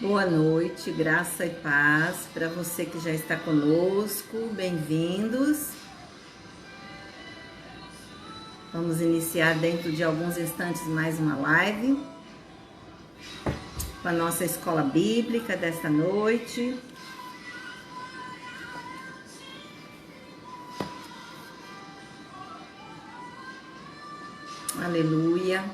Boa noite, graça e paz para você que já está conosco, bem-vindos. Vamos iniciar dentro de alguns instantes mais uma live com a nossa escola bíblica desta noite. Aleluia.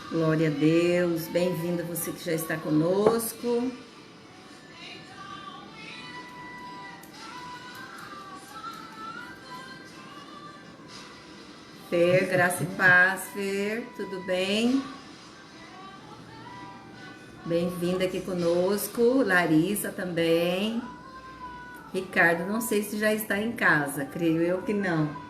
Glória a Deus, bem-vindo você que já está conosco. Fer, graça e paz, Fer, tudo bem? Bem-vinda aqui conosco, Larissa também. Ricardo, não sei se já está em casa, creio eu que não.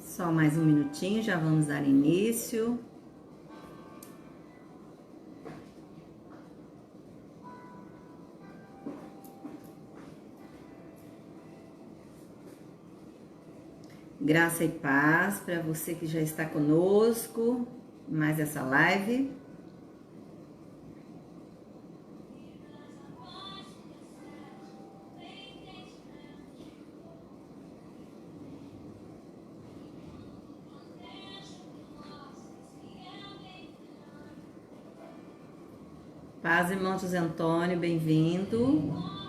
Só mais um minutinho, já vamos dar início. Graça e paz para você que já está conosco, mais essa live. Paz, irmão José Antônio, bem-vindo.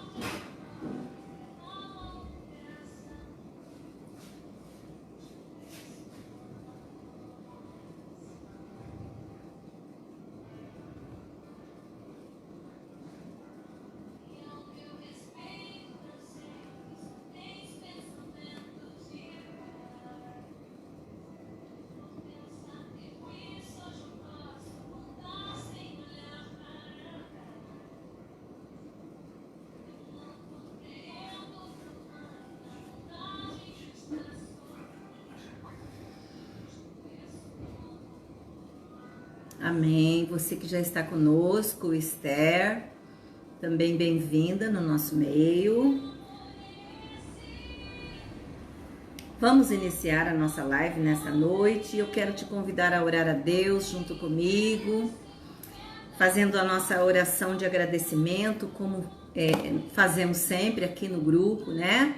Amém. Você que já está conosco, Esther, também bem-vinda no nosso meio. Vamos iniciar a nossa live nesta noite. Eu quero te convidar a orar a Deus junto comigo, fazendo a nossa oração de agradecimento, como fazemos sempre aqui no grupo, né?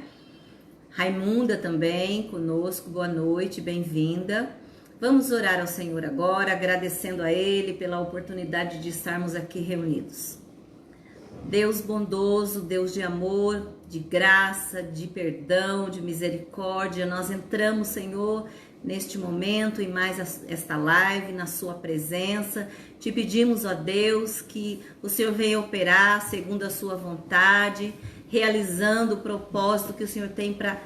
Raimunda também conosco, boa noite, bem-vinda. Vamos orar ao Senhor agora, agradecendo a Ele pela oportunidade de estarmos aqui reunidos. Deus bondoso, Deus de amor, de graça, de perdão, de misericórdia, nós entramos, Senhor, neste momento e mais esta live, na Sua presença. Te pedimos, ó Deus, que o Senhor venha operar segundo a Sua vontade, realizando o propósito que o Senhor tem para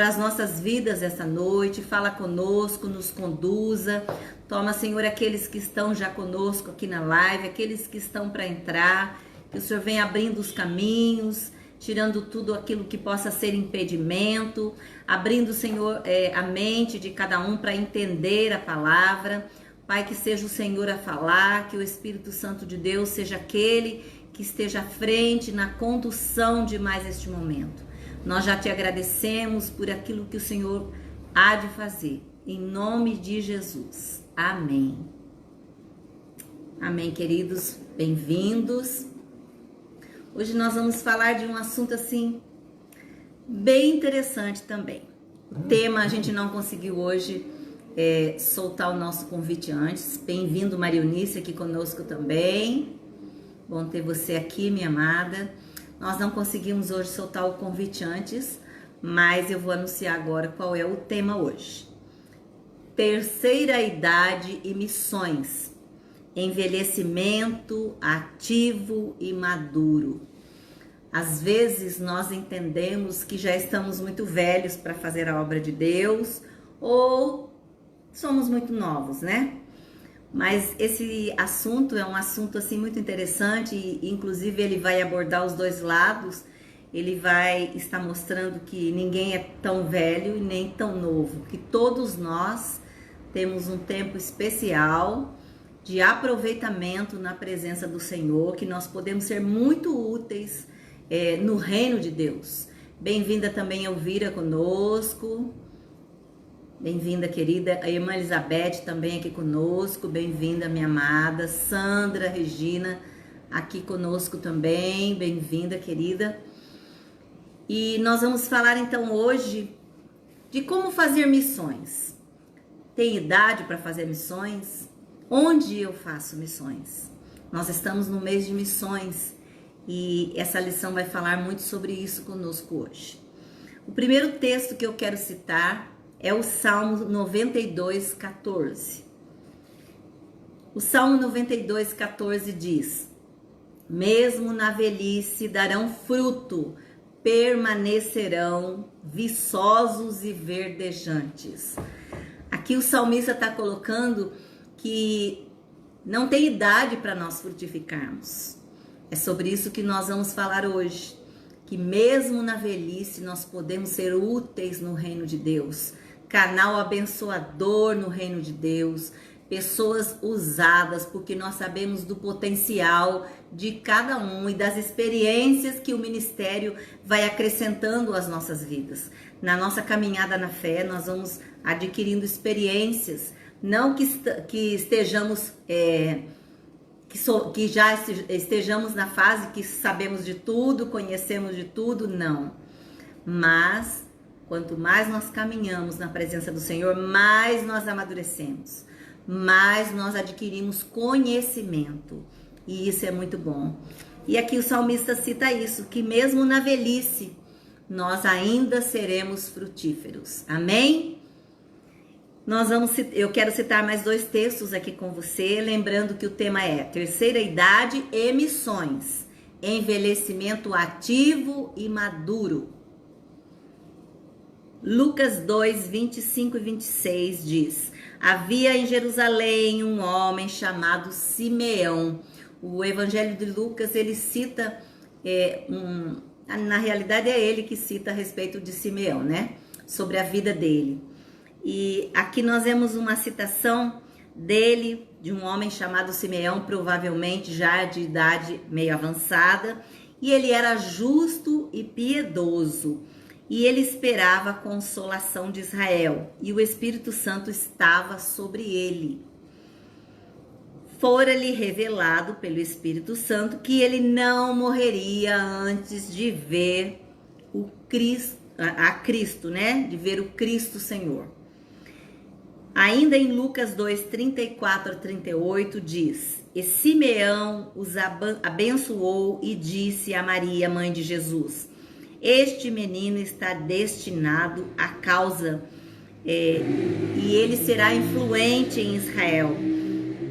as nossas vidas essa noite. Fala conosco, nos conduza. Toma, Senhor, aqueles que estão já conosco aqui na live, aqueles que estão para entrar, que o Senhor venha abrindo os caminhos, tirando tudo aquilo que possa ser impedimento, abrindo, Senhor, a mente de cada um para entender a palavra. Pai, que seja o Senhor a falar, que o Espírito Santo de Deus seja aquele que esteja à frente na condução de mais este momento. Nós já te agradecemos por aquilo que o Senhor há de fazer. Em nome de Jesus. Amém. Amém, queridos. Bem-vindos. Hoje nós vamos falar de um assunto assim bem interessante também. O tema a gente não conseguiu hoje soltar o nosso convite antes. Bem-vindo, Marionice, aqui conosco também. Bom ter você aqui, minha amada. Nós não conseguimos hoje soltar o convite antes, mas eu vou anunciar agora qual é o tema hoje. Terceira idade e missões. Envelhecimento ativo e maduro. Às vezes nós entendemos que já estamos muito velhos para fazer a obra de Deus ou somos muito novos, né? Mas esse assunto é um assunto assim muito interessante e inclusive ele vai abordar os dois lados ele vai estar mostrando que ninguém é tão velho e nem tão novo, que todos nós temos um tempo especial de aproveitamento na presença do Senhor, que nós podemos ser muito úteis no reino de Deus. Bem-vinda também Elvira conosco, bem-vinda querida, a irmã Elizabeth também aqui conosco, bem-vinda minha amada, Sandra, Regina aqui conosco também, bem-vinda querida. E nós vamos falar então hoje de como fazer missões. Tem idade para fazer missões? Onde eu faço missões? Nós estamos no mês de missões e essa lição vai falar muito sobre isso conosco hoje. O primeiro texto que eu quero citar é o Salmo 92, 14. O Salmo 92, 14 diz: mesmo na velhice darão fruto, permanecerão viçosos e verdejantes. Aqui o salmista está colocando que não tem idade para nós frutificarmos. É sobre isso que nós vamos falar hoje. Que mesmo na velhice nós podemos ser úteis no reino de Deus. Canal abençoador no reino de Deus. Pessoas usadas, porque nós sabemos do potencial de cada um e das experiências que o ministério vai acrescentando às nossas vidas. Na nossa caminhada na fé, nós vamos adquirindo experiências, não que estejamos, que já estejamos na fase que sabemos de tudo, conhecemos de tudo, não. Mas, quanto mais nós caminhamos na presença do Senhor, mais nós amadurecemos, mais nós adquirimos conhecimento. E isso é muito bom. E aqui o salmista cita isso, que mesmo na velhice, nós ainda seremos frutíferos. Amém? Eu quero citar mais dois textos aqui com você, lembrando que o tema é terceira idade e missões, envelhecimento ativo e maduro. Lucas 2, 25 e 26 diz: havia em Jerusalém um homem chamado Simeão. O Evangelho de Lucas, ele cita, na realidade é ele que cita a respeito de Simeão, né? Sobre a vida dele. E aqui nós vemos uma citação dele, de um homem chamado Simeão, provavelmente já de idade meio avançada, e ele era justo e piedoso, e ele esperava a consolação de Israel, e o Espírito Santo estava sobre ele. Fora-lhe revelado pelo Espírito Santo que ele não morreria antes de ver o Cristo, né? De ver o Cristo Senhor. Ainda em Lucas 2, 34 a 38 diz: e Simeão os abençoou e disse a Maria, mãe de Jesus: este menino está destinado à causa e ele será influente em Israel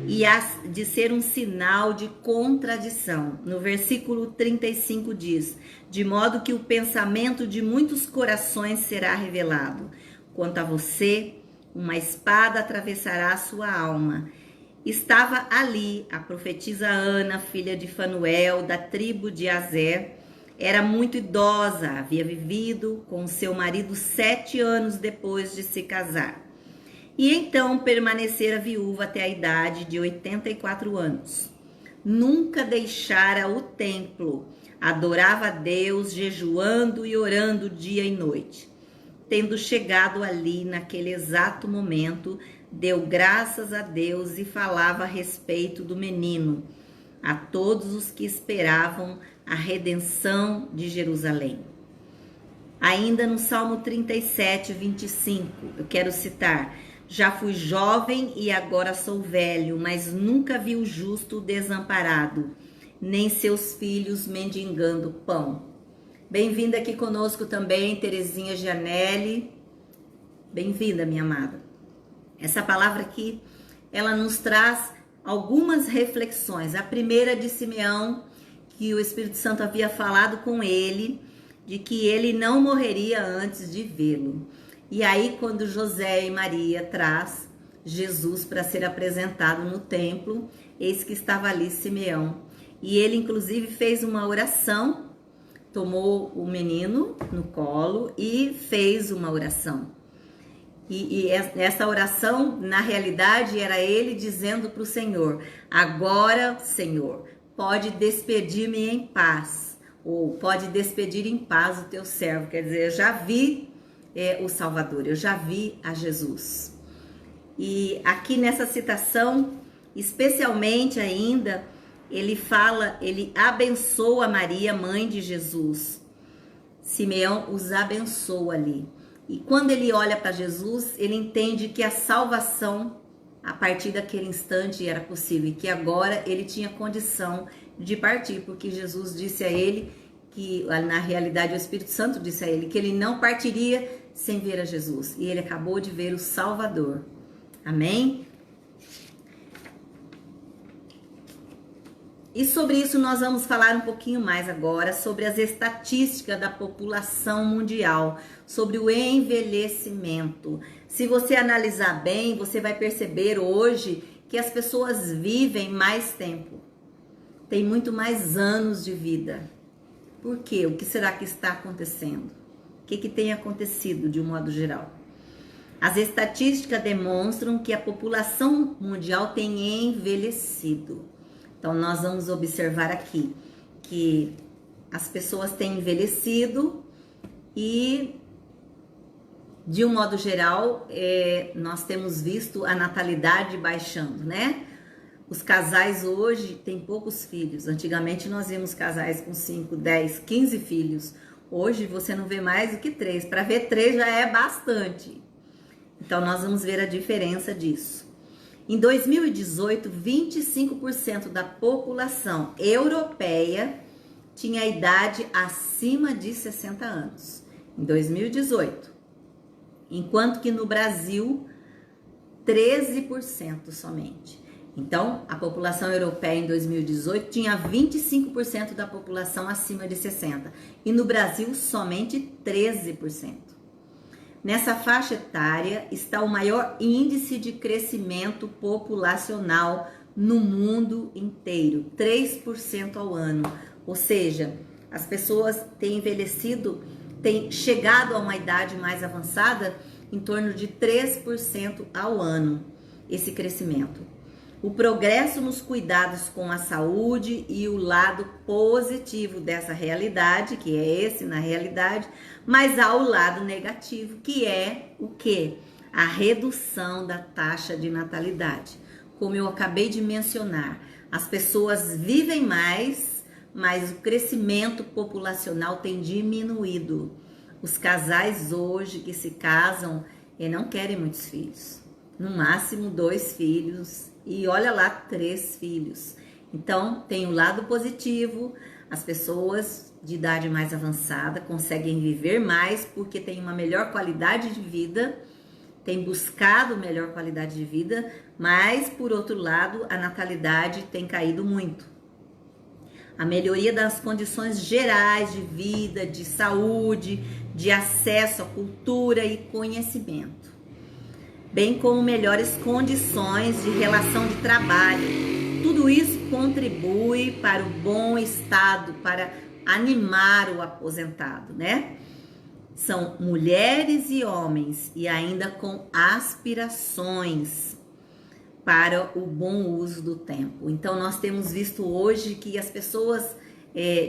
e de ser um sinal de contradição. No versículo 35 diz: de modo que o pensamento de muitos corações será revelado. Quanto a você, uma espada atravessará a sua alma. Estava ali a profetisa Ana, filha de Fanuel, da tribo de Aser. Era muito idosa, havia vivido com seu marido 7 anos depois de se casar. E então permanecera viúva até a idade de 84 anos. Nunca deixara o templo, adorava a Deus, jejuando e orando dia e noite. Tendo chegado ali naquele exato momento, deu graças a Deus e falava a respeito do menino a todos os que esperavam a redenção de Jerusalém. Ainda no Salmo 37, 25, eu quero citar: já fui jovem e agora sou velho, mas nunca vi o justo desamparado, nem seus filhos mendigando pão. Bem-vinda aqui conosco também, Terezinha Gianelli. Bem-vinda, minha amada. Essa palavra aqui, ela nos traz algumas reflexões. A primeira de Simeão, que o Espírito Santo havia falado com ele, de que ele não morreria antes de vê-lo. E aí, quando José e Maria traz Jesus para ser apresentado no templo, eis que estava ali Simeão. E ele, inclusive, fez uma oração tomou o menino no colo e fez uma oração. E essa oração, na realidade, era ele dizendo para o Senhor: agora, Senhor, pode despedir-me em paz, ou pode despedir em paz o teu servo. Quer dizer, eu já vi o Salvador, eu já vi a Jesus. E aqui nessa citação, especialmente ainda, ele fala, ele abençoa Maria, mãe de Jesus. Simeão os abençoa ali. E quando ele olha para Jesus, ele entende que a salvação, a partir daquele instante, era possível. E que agora ele tinha condição de partir, porque Jesus disse a ele que, na realidade, o Espírito Santo disse a ele que ele não partiria sem ver a Jesus. E ele acabou de ver o Salvador. Amém? E sobre isso nós vamos falar um pouquinho mais agora, sobre as estatísticas da população mundial, sobre o envelhecimento. Se você analisar bem, você vai perceber hoje que as pessoas vivem mais tempo, tem muito mais anos de vida. Por quê? O que será que está acontecendo? O que tem acontecido de um modo geral? As estatísticas demonstram que a população mundial tem envelhecido. Então, nós vamos observar aqui que as pessoas têm envelhecido e, de um modo geral, nós temos visto a natalidade baixando, né? Os casais hoje têm poucos filhos. Antigamente, nós vimos casais com 5, 10, 15 filhos. Hoje, você não vê mais do que 3. Para ver 3 já é bastante. Então, nós vamos ver a diferença disso. Em 2018, 25% da população europeia tinha idade acima de 60 anos. Em 2018. Enquanto que no Brasil, 13% somente. Então, a população europeia em 2018 tinha 25% da população acima de 60. E no Brasil, somente 13%. Nessa faixa etária está o maior índice de crescimento populacional no mundo inteiro, 3% ao ano. Ou seja, as pessoas têm envelhecido, têm chegado a uma idade mais avançada em torno de 3% ao ano, esse crescimento. O progresso nos cuidados com a saúde e o lado positivo dessa realidade, que é esse na realidade, mas há o lado negativo, que é o quê? A redução da taxa de natalidade. Como eu acabei de mencionar, as pessoas vivem mais, mas o crescimento populacional tem diminuído. Os casais hoje que se casam não querem muitos filhos. No máximo 2 filhos e olha lá, 3 filhos. Então, tem o lado positivo, as pessoas de idade mais avançada conseguem viver mais porque têm uma melhor qualidade de vida, têm buscado melhor qualidade de vida, mas, por outro lado, a natalidade tem caído muito. A melhoria das condições gerais de vida, de saúde, de acesso à cultura e conhecimento, bem como melhores condições de relação de trabalho. Tudo isso contribui para o bom estado, para animar o aposentado, né? São mulheres e homens e ainda com aspirações para o bom uso do tempo. Então, nós temos visto hoje que as pessoas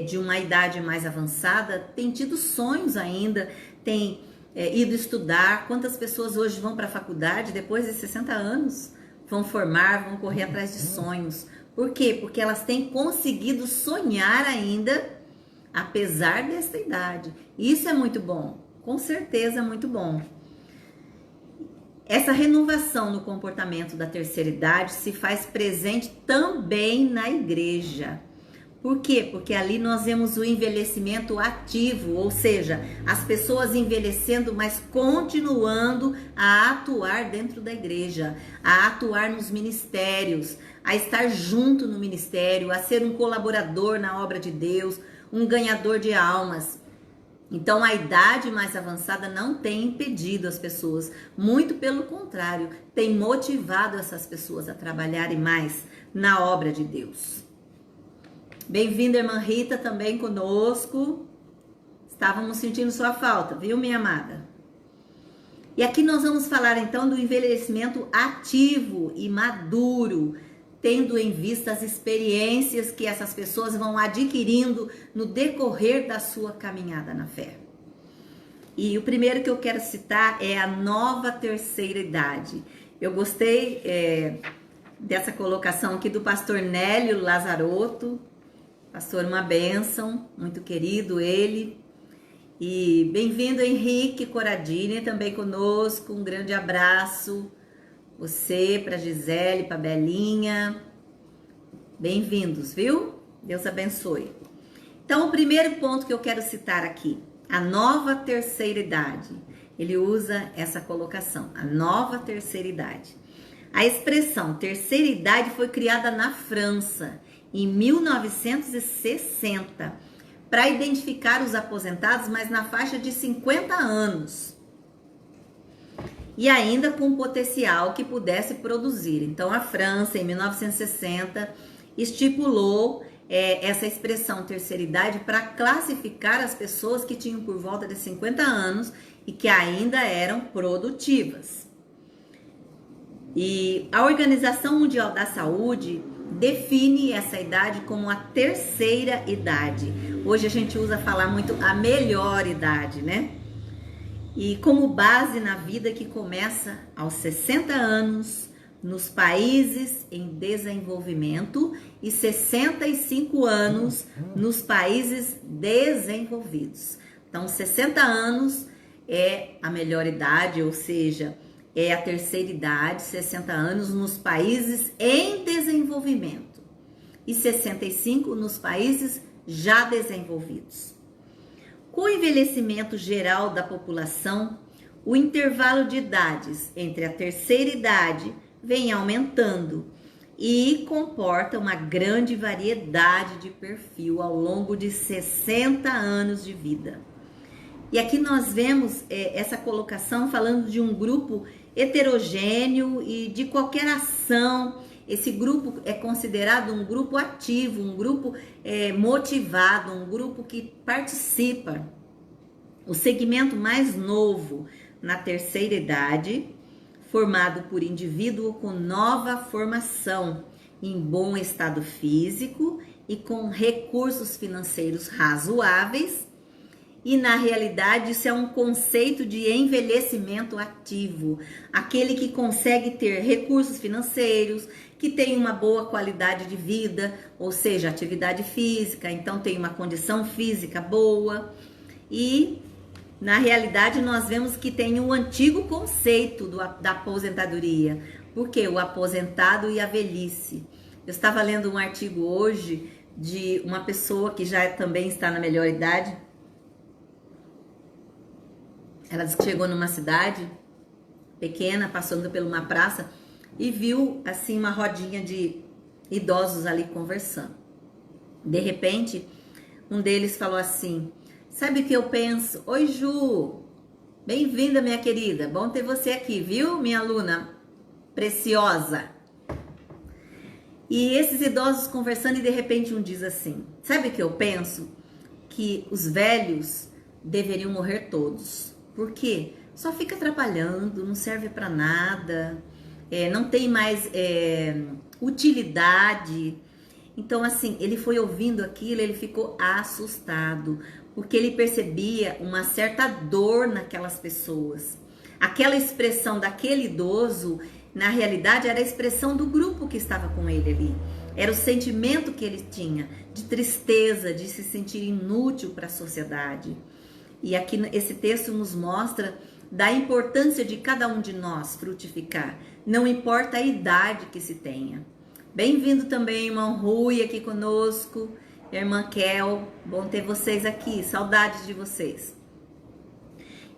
de uma idade mais avançada têm tido sonhos ainda, têm ido estudar. Quantas pessoas hoje vão para a faculdade depois de 60 anos? Vão formar, vão correr atrás de sonhos. Por quê? Porque elas têm conseguido sonhar ainda, apesar dessa idade. Isso é muito bom, com certeza é muito bom. Essa renovação no comportamento da terceira idade se faz presente também na igreja. Por quê? Porque ali nós vemos o envelhecimento ativo, ou seja, as pessoas envelhecendo, mas continuando a atuar dentro da igreja, a atuar nos ministérios, a estar junto no ministério, a ser um colaborador na obra de Deus, um ganhador de almas. Então, a idade mais avançada não tem impedido as pessoas, muito pelo contrário, tem motivado essas pessoas a trabalharem mais na obra de Deus. Bem-vinda, irmã Rita, também conosco. Estávamos sentindo sua falta, viu, minha amada? E aqui nós vamos falar então do envelhecimento ativo e maduro, tendo em vista as experiências que essas pessoas vão adquirindo no decorrer da sua caminhada na fé. E o primeiro que eu quero citar é a nova terceira idade. Eu gostei dessa colocação aqui do pastor Nélio Lazarotto, pastor, uma bênção, muito querido ele. E bem-vindo Henrique Coradini, também conosco, um grande abraço. Você, para Gisele, para Belinha, bem-vindos, viu? Deus abençoe. Então, o primeiro ponto que eu quero citar aqui, a nova terceira idade. Ele usa essa colocação, a nova terceira idade. A expressão terceira idade foi criada na França em 1960 para identificar os aposentados, mas na faixa de 50 anos. E ainda com potencial que pudesse produzir. Então, a França, em 1960, estipulou essa expressão terceira idade para classificar as pessoas que tinham por volta de 50 anos e que ainda eram produtivas. E a Organização Mundial da Saúde define essa idade como a terceira idade. Hoje a gente usa falar muito a melhor idade, né? E como base na vida que começa aos 60 anos nos países em desenvolvimento e 65 anos nos países desenvolvidos. Então, 60 anos é a melhor idade, ou seja, é a terceira idade, 60 anos nos países em desenvolvimento e 65 nos países já desenvolvidos. Com o envelhecimento geral da população, o intervalo de idades entre a terceira idade vem aumentando e comporta uma grande variedade de perfil ao longo de 60 anos de vida. E aqui nós vemos essa colocação falando de um grupo heterogêneo e de qualquer ação. Esse grupo é considerado um grupo ativo, um grupo motivado, um grupo que participa. O segmento mais novo na terceira idade, formado por indivíduo com nova formação, em bom estado físico e com recursos financeiros razoáveis. E na realidade isso é um conceito de envelhecimento ativo, aquele que consegue ter recursos financeiros, que tem uma boa qualidade de vida, ou seja, atividade física, então tem uma condição física boa. E na realidade nós vemos que tem um antigo conceito da aposentadoria, porque o aposentado e a velhice. Eu estava lendo um artigo hoje de uma pessoa que já também está na melhor idade. Ela disse que chegou numa cidade pequena, passando por uma praça e viu assim uma rodinha de idosos ali conversando. De repente, um deles falou assim: sabe o que eu penso? Oi, Ju, bem-vinda, minha querida. Bom ter você aqui, viu, minha aluna preciosa. E esses idosos conversando e de repente um diz assim: sabe o que eu penso? Que os velhos deveriam morrer todos. Por quê? Só fica atrapalhando, não serve para nada, não tem mais utilidade. Então, assim, ele foi ouvindo aquilo, ele ficou assustado, porque ele percebia uma certa dor naquelas pessoas. Aquela expressão daquele idoso, na realidade, era a expressão do grupo que estava com ele ali. Era o sentimento que ele tinha de tristeza, de se sentir inútil para a sociedade. E aqui esse texto nos mostra da importância de cada um de nós frutificar, não importa a idade que se tenha. Bem-vindo também, irmão Rui, aqui conosco, irmã Kel, bom ter vocês aqui, saudades de vocês.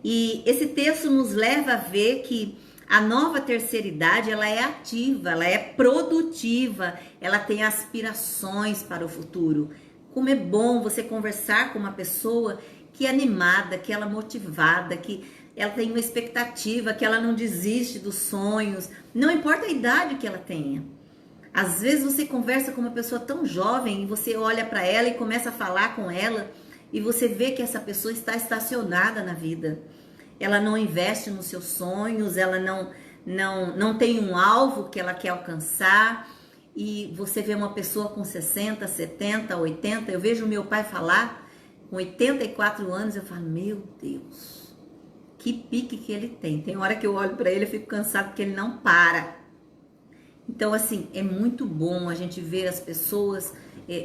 E esse texto nos leva a ver que a nova terceira idade, ela é ativa, ela é produtiva, ela tem aspirações para o futuro. Como é bom você conversar com uma pessoa que é animada, que ela é motivada, que ela tem uma expectativa, que ela não desiste dos sonhos, não importa a idade que ela tenha. Às vezes você conversa com uma pessoa tão jovem e você olha para ela e começa a falar com ela e você vê que essa pessoa está estacionada na vida. Ela não investe nos seus sonhos, ela não tem um alvo que ela quer alcançar. E você vê uma pessoa com 60, 70, 80. Eu vejo o meu pai falar, com 84 anos, eu falo, meu Deus, que pique que ele tem. Tem hora que eu olho para ele e fico cansado porque ele não para. Então, assim, é muito bom a gente ver as pessoas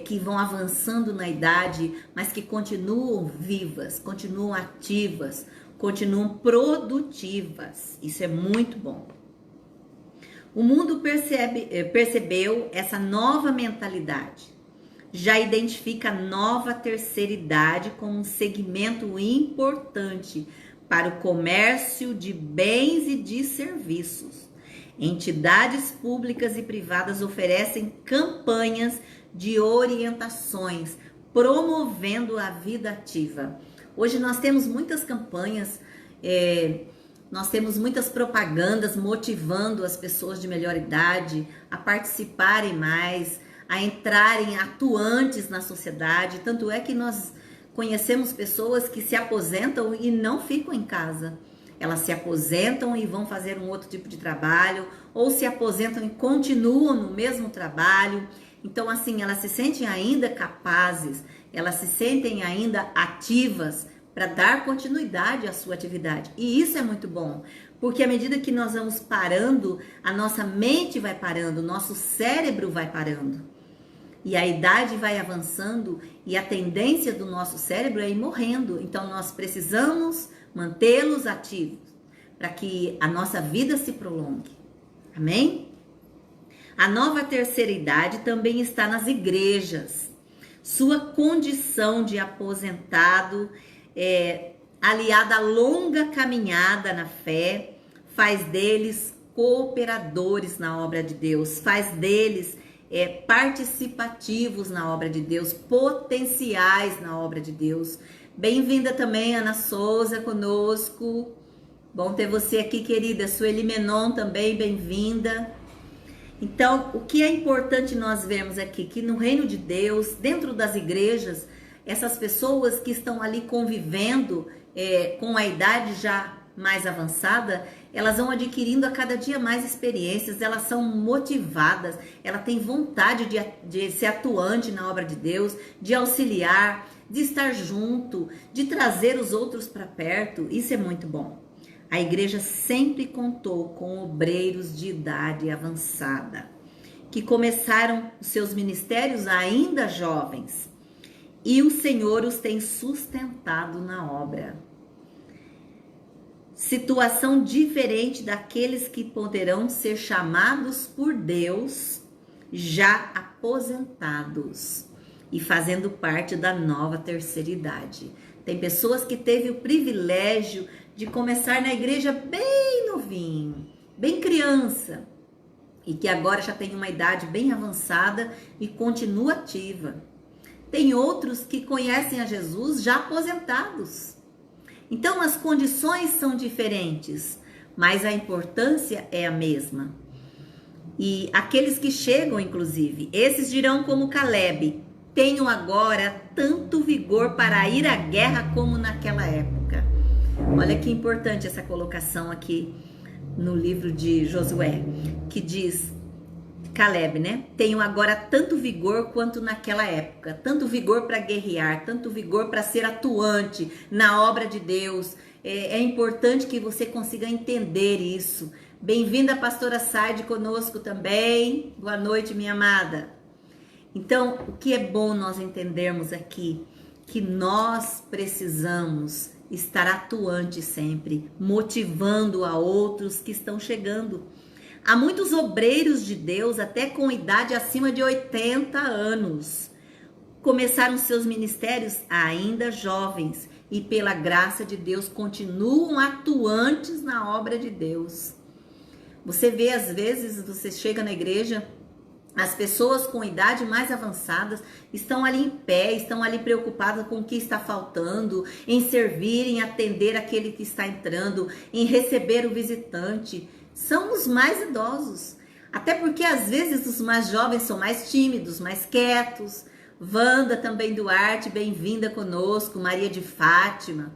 que vão avançando na idade, mas que continuam vivas, continuam ativas, continuam produtivas. Isso é muito bom. O mundo percebeu essa nova mentalidade. Já identifica a nova terceira idade como um segmento importante para o comércio de bens e de serviços. Entidades públicas e privadas oferecem campanhas de orientações, promovendo a vida ativa. Hoje nós temos muitas campanhas, nós temos muitas propagandas motivando as pessoas de melhor idade a participarem mais, a entrarem atuantes na sociedade. Tanto é que nós conhecemos pessoas que se aposentam e não ficam em casa. Elas se aposentam e vão fazer um outro tipo de trabalho, ou se aposentam e continuam no mesmo trabalho. Então, assim, elas se sentem ainda capazes, elas se sentem ainda ativas para dar continuidade à sua atividade. E isso é muito bom, porque à medida que nós vamos parando, a nossa mente vai parando, o nosso cérebro vai parando. E a idade vai avançando e a tendência do nosso cérebro é ir morrendo. Então, nós precisamos mantê-los ativos para que a nossa vida se prolongue. Amém? A nova terceira idade também está nas igrejas. Sua condição de aposentado, aliada à longa caminhada na fé, faz deles cooperadores na obra de Deus, faz deles participativos na obra de Deus, potenciais na obra de Deus. Bem-vinda também, Ana Souza, conosco. Bom ter você aqui, querida. Sueli Menon também, bem-vinda. Então, o que é importante nós vermos aqui, que no reino de Deus, dentro das igrejas, essas pessoas que estão ali convivendo com a idade já mais avançada, elas vão adquirindo a cada dia mais experiências, elas são motivadas, ela tem vontade de ser atuante na obra de Deus, de auxiliar, de estar junto, de trazer os outros para perto. Isso é muito bom. A igreja sempre contou com obreiros de idade avançada, que começaram os seus ministérios ainda jovens, e o Senhor os tem sustentado na obra. Situação diferente daqueles que poderão ser chamados por Deus, já aposentados e fazendo parte da nova terceira idade. Tem pessoas que teve o privilégio de começar na igreja bem novinho, bem criança, e que agora já tem uma idade bem avançada e continua ativa. Tem outros que conhecem a Jesus já aposentados. Então as condições são diferentes, mas a importância é a mesma. E aqueles que chegam, inclusive, esses dirão como Caleb: tenho agora tanto vigor para ir à guerra como naquela época. Olha que importante essa colocação aqui no livro de Josué, que diz, Caleb, né? Tenho agora tanto vigor quanto naquela época, tanto vigor para guerrear, tanto vigor para ser atuante na obra de Deus. É importante que você consiga entender isso. Bem-vinda, pastora Saide, conosco também. Boa noite, minha amada. Então, o que é bom nós entendermos aqui, que nós precisamos estar atuante sempre, motivando a outros que estão chegando. Há muitos obreiros de Deus, até com idade acima de 80 anos, começaram seus ministérios ainda jovens e pela graça de Deus continuam atuantes na obra de Deus. Você vê, às vezes, você chega na igreja, as pessoas com idade mais avançadas estão ali em pé, estão ali preocupadas com o que está faltando, em servir, em atender aquele que está entrando, em receber o visitante. São os mais idosos, até porque às vezes os mais jovens são mais tímidos, mais quietos, Wanda também Duarte, bem-vinda conosco, Maria de Fátima.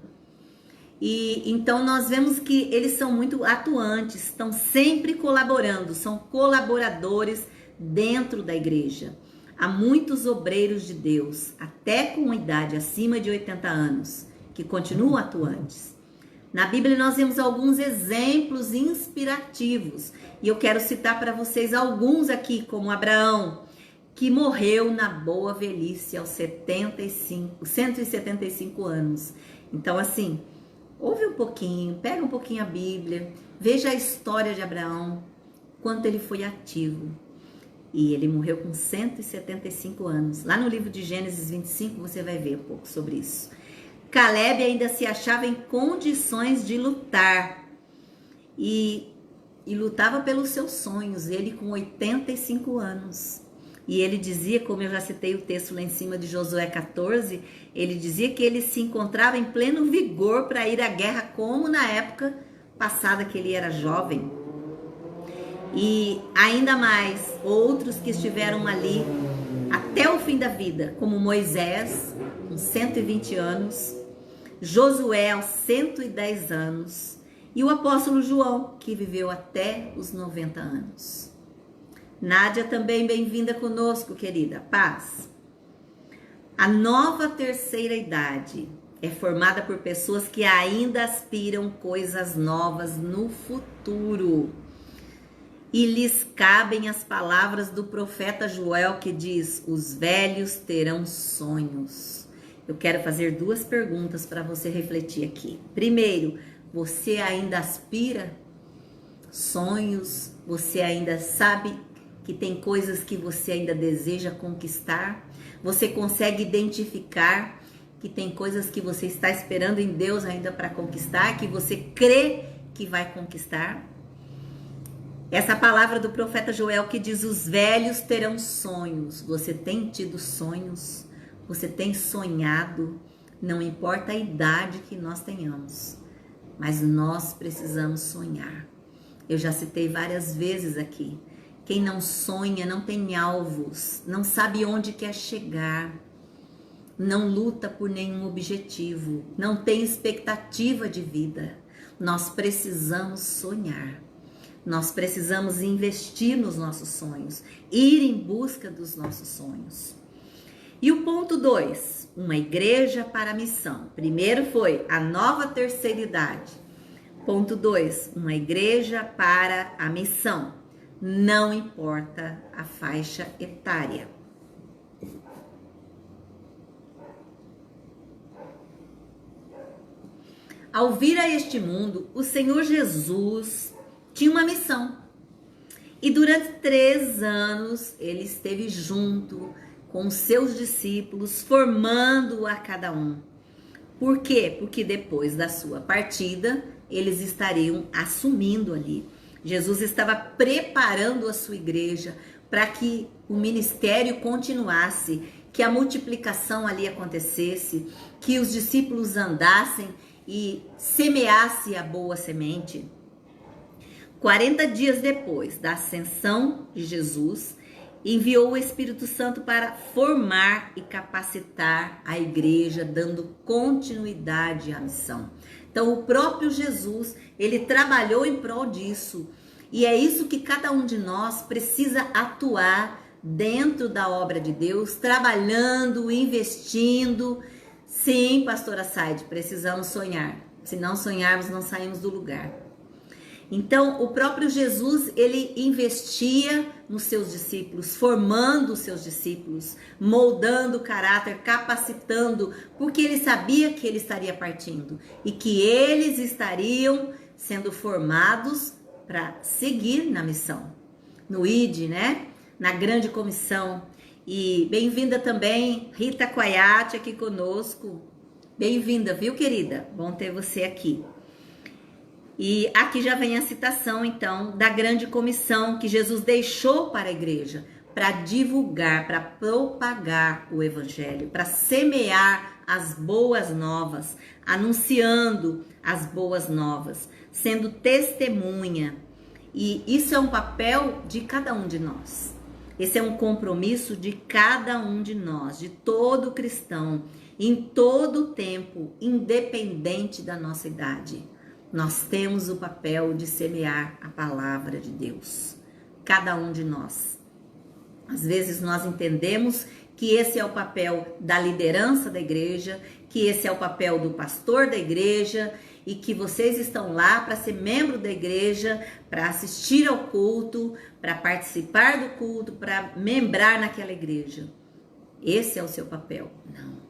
E então nós vemos que eles são muito atuantes, estão sempre colaborando, são colaboradores dentro da igreja. Há muitos obreiros de Deus, até com idade acima de 80 anos, que continuam atuantes. Na Bíblia nós vemos alguns exemplos inspirativos, e eu quero citar para vocês alguns aqui, como Abraão, que morreu na boa velhice aos 175 anos. Então assim, ouve um pouquinho, pega um pouquinho a Bíblia, veja a história de Abraão, quanto ele foi ativo. E ele morreu com 175 anos. Lá no livro de Gênesis 25 você vai ver um pouco sobre isso. Caleb ainda se achava em condições de lutar. E lutava pelos seus sonhos, ele com 85 anos. E ele dizia, como eu já citei o texto lá em cima de Josué 14, ele dizia que ele se encontrava em pleno vigor para ir à guerra, como na época passada que ele era jovem. E ainda mais, outros que estiveram ali até o fim da vida, como Moisés, com 120 anos, Josué, aos 110 anos, e o apóstolo João, que viveu até os 90 anos. Nádia também bem-vinda conosco, querida. Paz. A nova terceira idade é formada por pessoas que ainda aspiram coisas novas no futuro. E lhes cabem as palavras do profeta Joel, que diz: os velhos terão sonhos. Eu quero fazer duas perguntas para você refletir aqui. Primeiro, você ainda aspira sonhos? Você ainda sabe que tem coisas que você ainda deseja conquistar? Você consegue identificar que tem coisas que você está esperando em Deus ainda para conquistar, que você crê que vai conquistar? Essa palavra do profeta Joel que diz: os velhos terão sonhos. Você tem tido sonhos? Você tem sonhado? Não importa a idade que nós tenhamos, mas nós precisamos sonhar. Eu já citei várias vezes aqui. Quem não sonha não tem alvos, não sabe onde quer chegar, não luta por nenhum objetivo, não tem expectativa de vida. Nós precisamos sonhar, nós precisamos investir nos nossos sonhos, ir em busca dos nossos sonhos. E o ponto 2, uma igreja para a missão. Primeiro foi a nova terceira idade. Ponto 2, uma igreja para a missão. Não importa a faixa etária. Ao vir a este mundo, o Senhor Jesus tinha uma missão. E durante 3 anos, ele esteve junto com os seus discípulos, formando a cada um. Por quê? Porque depois da sua partida, eles estariam assumindo ali. Jesus estava preparando a sua igreja para que o ministério continuasse, que a multiplicação ali acontecesse, que os discípulos andassem e semeassem a boa semente. 40 dias depois da ascensão de Jesus, enviou o Espírito Santo para formar e capacitar a igreja, dando continuidade à missão. Então, o próprio Jesus, ele trabalhou em prol disso. E é isso que cada um de nós precisa atuar dentro da obra de Deus, trabalhando, investindo. Sim, pastora Saide, precisamos sonhar. Se não sonharmos, não saímos do lugar. Então, o próprio Jesus, ele investia nos seus discípulos, formando os seus discípulos, moldando o caráter, capacitando, porque ele sabia que ele estaria partindo e que eles estariam sendo formados para seguir na missão, no ID, né? Na grande comissão. E bem-vinda também, Rita Quaiate aqui conosco. Bem-vinda, viu, querida? Bom ter você aqui. E aqui já vem a citação, então, da grande comissão que Jesus deixou para a igreja, para divulgar, para propagar o evangelho, para semear as boas novas, anunciando as boas novas, sendo testemunha. E isso é um papel de cada um de nós. Esse é um compromisso de cada um de nós, de todo cristão, em todo o tempo, independente da nossa idade. Nós temos o papel de semear a palavra de Deus, cada um de nós. Às vezes nós entendemos que esse é o papel da liderança da igreja, que esse é o papel do pastor da igreja e que vocês estão lá para ser membro da igreja, para assistir ao culto, para participar do culto, para membrar naquela igreja. Esse é o seu papel. Não.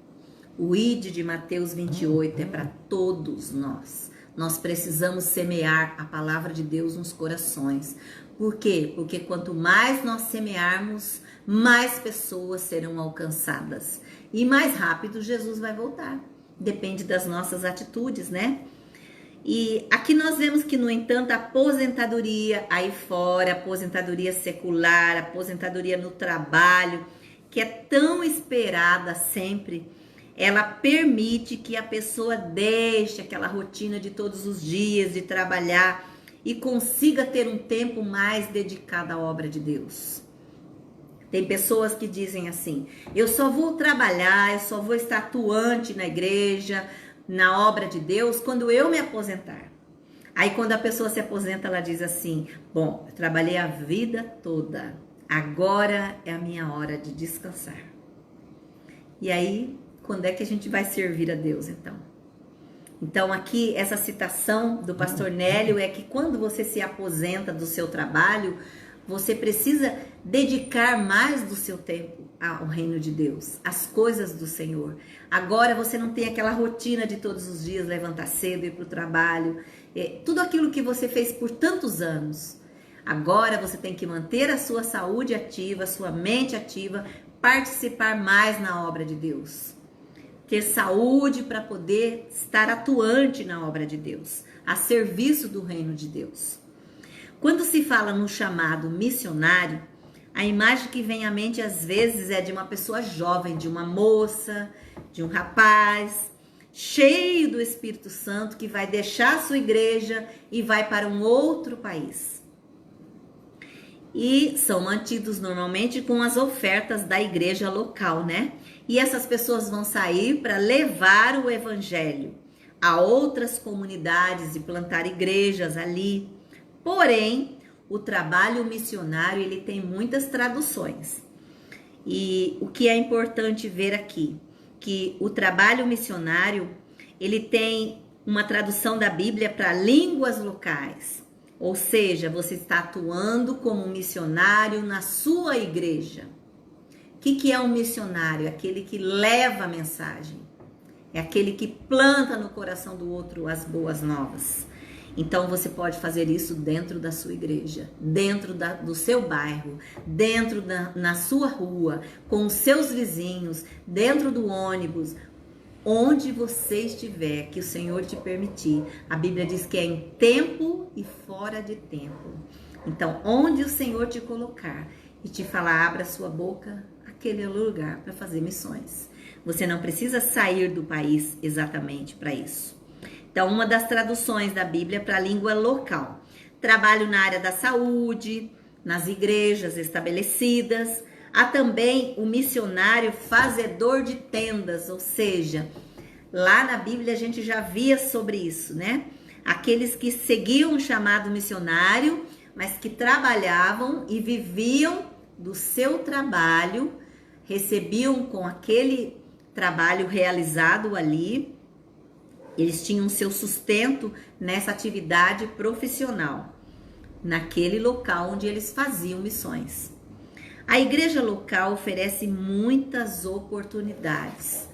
O ID de Mateus 28 é para todos nós. Nós precisamos semear a palavra de Deus nos corações. Por quê? Porque quanto mais nós semearmos, mais pessoas serão alcançadas. E mais rápido Jesus vai voltar. Depende das nossas atitudes, né? E aqui nós vemos que, no entanto, a aposentadoria aí fora, a aposentadoria secular, a aposentadoria no trabalho, que é tão esperada sempre, ela permite que a pessoa deixe aquela rotina de todos os dias, de trabalhar, e consiga ter um tempo mais dedicado à obra de Deus. Tem pessoas que dizem assim: eu só vou trabalhar, eu só vou estar atuante na igreja, na obra de Deus, quando eu me aposentar. Aí quando a pessoa se aposenta, ela diz assim: bom, eu trabalhei a vida toda, agora é a minha hora de descansar. E aí, quando é que a gente vai servir a Deus, então? Então aqui, essa citação do pastor Nélio é que quando você se aposenta do seu trabalho, você precisa dedicar mais do seu tempo ao reino de Deus, às coisas do Senhor. Agora você não tem aquela rotina de todos os dias levantar cedo, ir para o trabalho, tudo aquilo que você fez por tantos anos. Agora você tem que manter a sua saúde ativa, a sua mente ativa, participar mais na obra de Deus. Ter saúde para poder estar atuante na obra de Deus, a serviço do reino de Deus. Quando se fala no chamado missionário, a imagem que vem à mente às vezes é de uma pessoa jovem, de uma moça, de um rapaz, cheio do Espírito Santo, que vai deixar a sua igreja e vai para um outro país. E são mantidos normalmente com as ofertas da igreja local, né? E essas pessoas vão sair para levar o evangelho a outras comunidades e plantar igrejas ali. Porém, o trabalho missionário, ele tem muitas traduções. E o que é importante ver aqui, que o trabalho missionário, ele tem uma tradução da Bíblia para línguas locais. Ou seja, você está atuando como missionário na sua igreja. O que é um missionário? É aquele que leva a mensagem. É aquele que planta no coração do outro as boas novas. Então você pode fazer isso dentro da sua igreja, dentro do seu bairro, dentro na sua rua, com os seus vizinhos, dentro do ônibus, onde você estiver, que o Senhor te permitir. A Bíblia diz que é em tempo e fora de tempo. Então, onde o Senhor te colocar e te falar, abra sua boca, aquele é o lugar para fazer missões. Você não precisa sair do país exatamente para isso. Então, uma das traduções da Bíblia para a língua local. Trabalho na área da saúde, nas igrejas estabelecidas. Há também o missionário fazedor de tendas, ou seja, lá na Bíblia a gente já via sobre isso, né? Aqueles que seguiam o chamado missionário, mas que trabalhavam e viviam do seu trabalho, recebiam com aquele trabalho realizado ali. Eles tinham seu sustento nessa atividade profissional, naquele local onde eles faziam missões. A igreja local oferece muitas oportunidades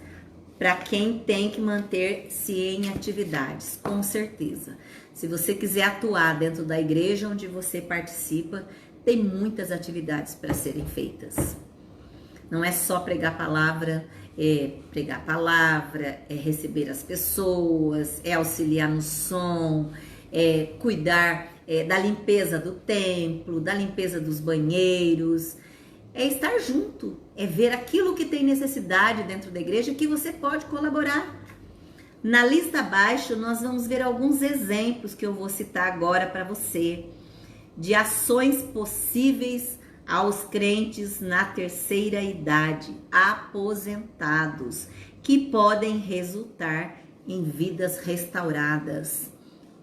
para quem tem que manter-se em atividades, com certeza. Se você quiser atuar dentro da igreja onde você participa, tem muitas atividades para serem feitas. Não é só pregar palavra, é receber as pessoas, é auxiliar no som, é cuidar da limpeza do templo, da limpeza dos banheiros, é estar junto, é ver aquilo que tem necessidade dentro da igreja que você pode colaborar. Na lista abaixo nós vamos ver alguns exemplos que eu vou citar agora para você, de ações possíveis aos crentes na terceira idade, aposentados, que podem resultar em vidas restauradas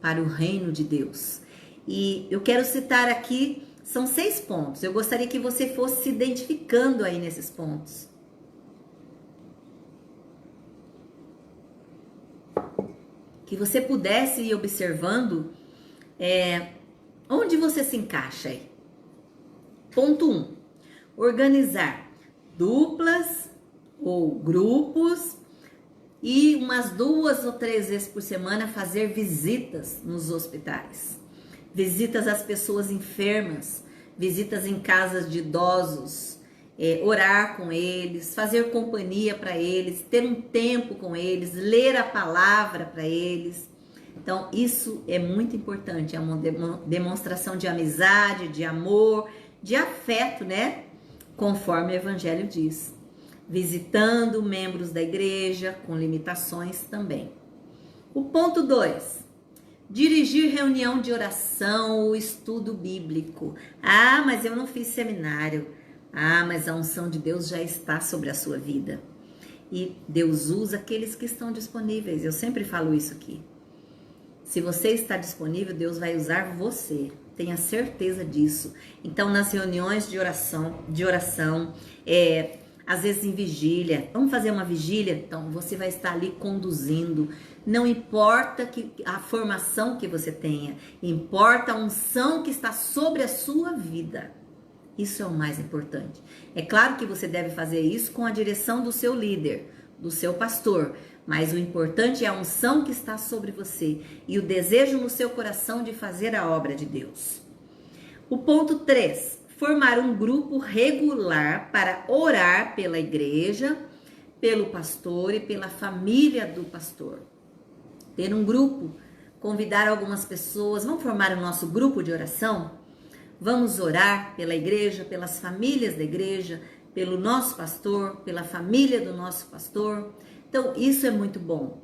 para o reino de Deus. E eu quero citar aqui, são 6 pontos. Eu gostaria que você fosse se identificando aí nesses pontos. Que você pudesse ir observando onde você se encaixa aí. Ponto 1. Organizar duplas ou grupos e umas 2 ou 3 vezes por semana fazer visitas nos hospitais. Visitas às pessoas enfermas, visitas em casas de idosos, orar com eles, fazer companhia para eles, ter um tempo com eles, ler a palavra para eles. Então, isso é muito importante, é uma demonstração de amizade, de amor, de afeto, né? Conforme o Evangelho diz. Visitando membros da igreja, com limitações também. O ponto 2. Dirigir reunião de oração ou estudo bíblico. Ah, mas eu não fiz seminário. Ah, mas a unção de Deus já está sobre a sua vida. E Deus usa aqueles que estão disponíveis. Eu sempre falo isso aqui. Se você está disponível, Deus vai usar você. Tenha certeza disso. Então, nas reuniões de oração, às vezes em vigília, vamos fazer uma vigília? Então, você vai estar ali conduzindo. Não importa a formação que você tenha, importa a unção que está sobre a sua vida. Isso é o mais importante. É claro que você deve fazer isso com a direção do seu líder, do seu pastor, mas o importante é a unção que está sobre você e o desejo no seu coração de fazer a obra de Deus. O ponto 3, formar um grupo regular para orar pela igreja, pelo pastor e pela família do pastor. Ter um grupo, convidar algumas pessoas, vamos formar o nosso grupo de oração? Vamos orar pela igreja, pelas famílias da igreja, pelo nosso pastor, pela família do nosso pastor. Então, isso é muito bom.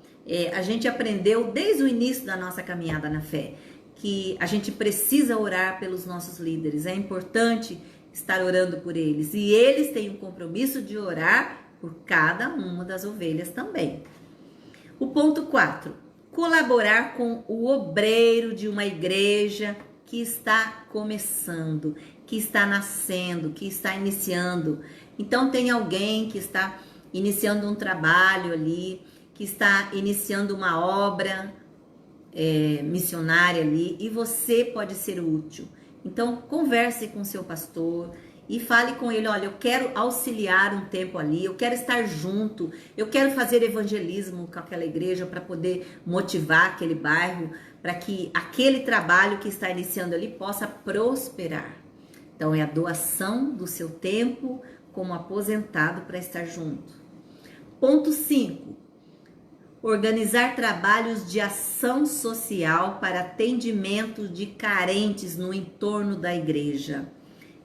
A gente aprendeu desde o início da nossa caminhada na fé que a gente precisa orar pelos nossos líderes. É importante estar orando por eles. E eles têm um compromisso de orar por cada uma das ovelhas também. O ponto 4. Colaborar com o obreiro de uma igreja que está começando, que está nascendo, que está iniciando. Então, tem alguém que está iniciando um trabalho ali, que está iniciando uma obra missionária ali, e você pode ser útil. Então, converse com seu pastor e fale com ele, olha, eu quero auxiliar um tempo ali, eu quero estar junto, eu quero fazer evangelismo com aquela igreja para poder motivar aquele bairro, para que aquele trabalho que está iniciando ali possa prosperar. Então, é a doação do seu tempo como aposentado para estar junto. Ponto 5. Organizar trabalhos de ação social para atendimento de carentes no entorno da igreja.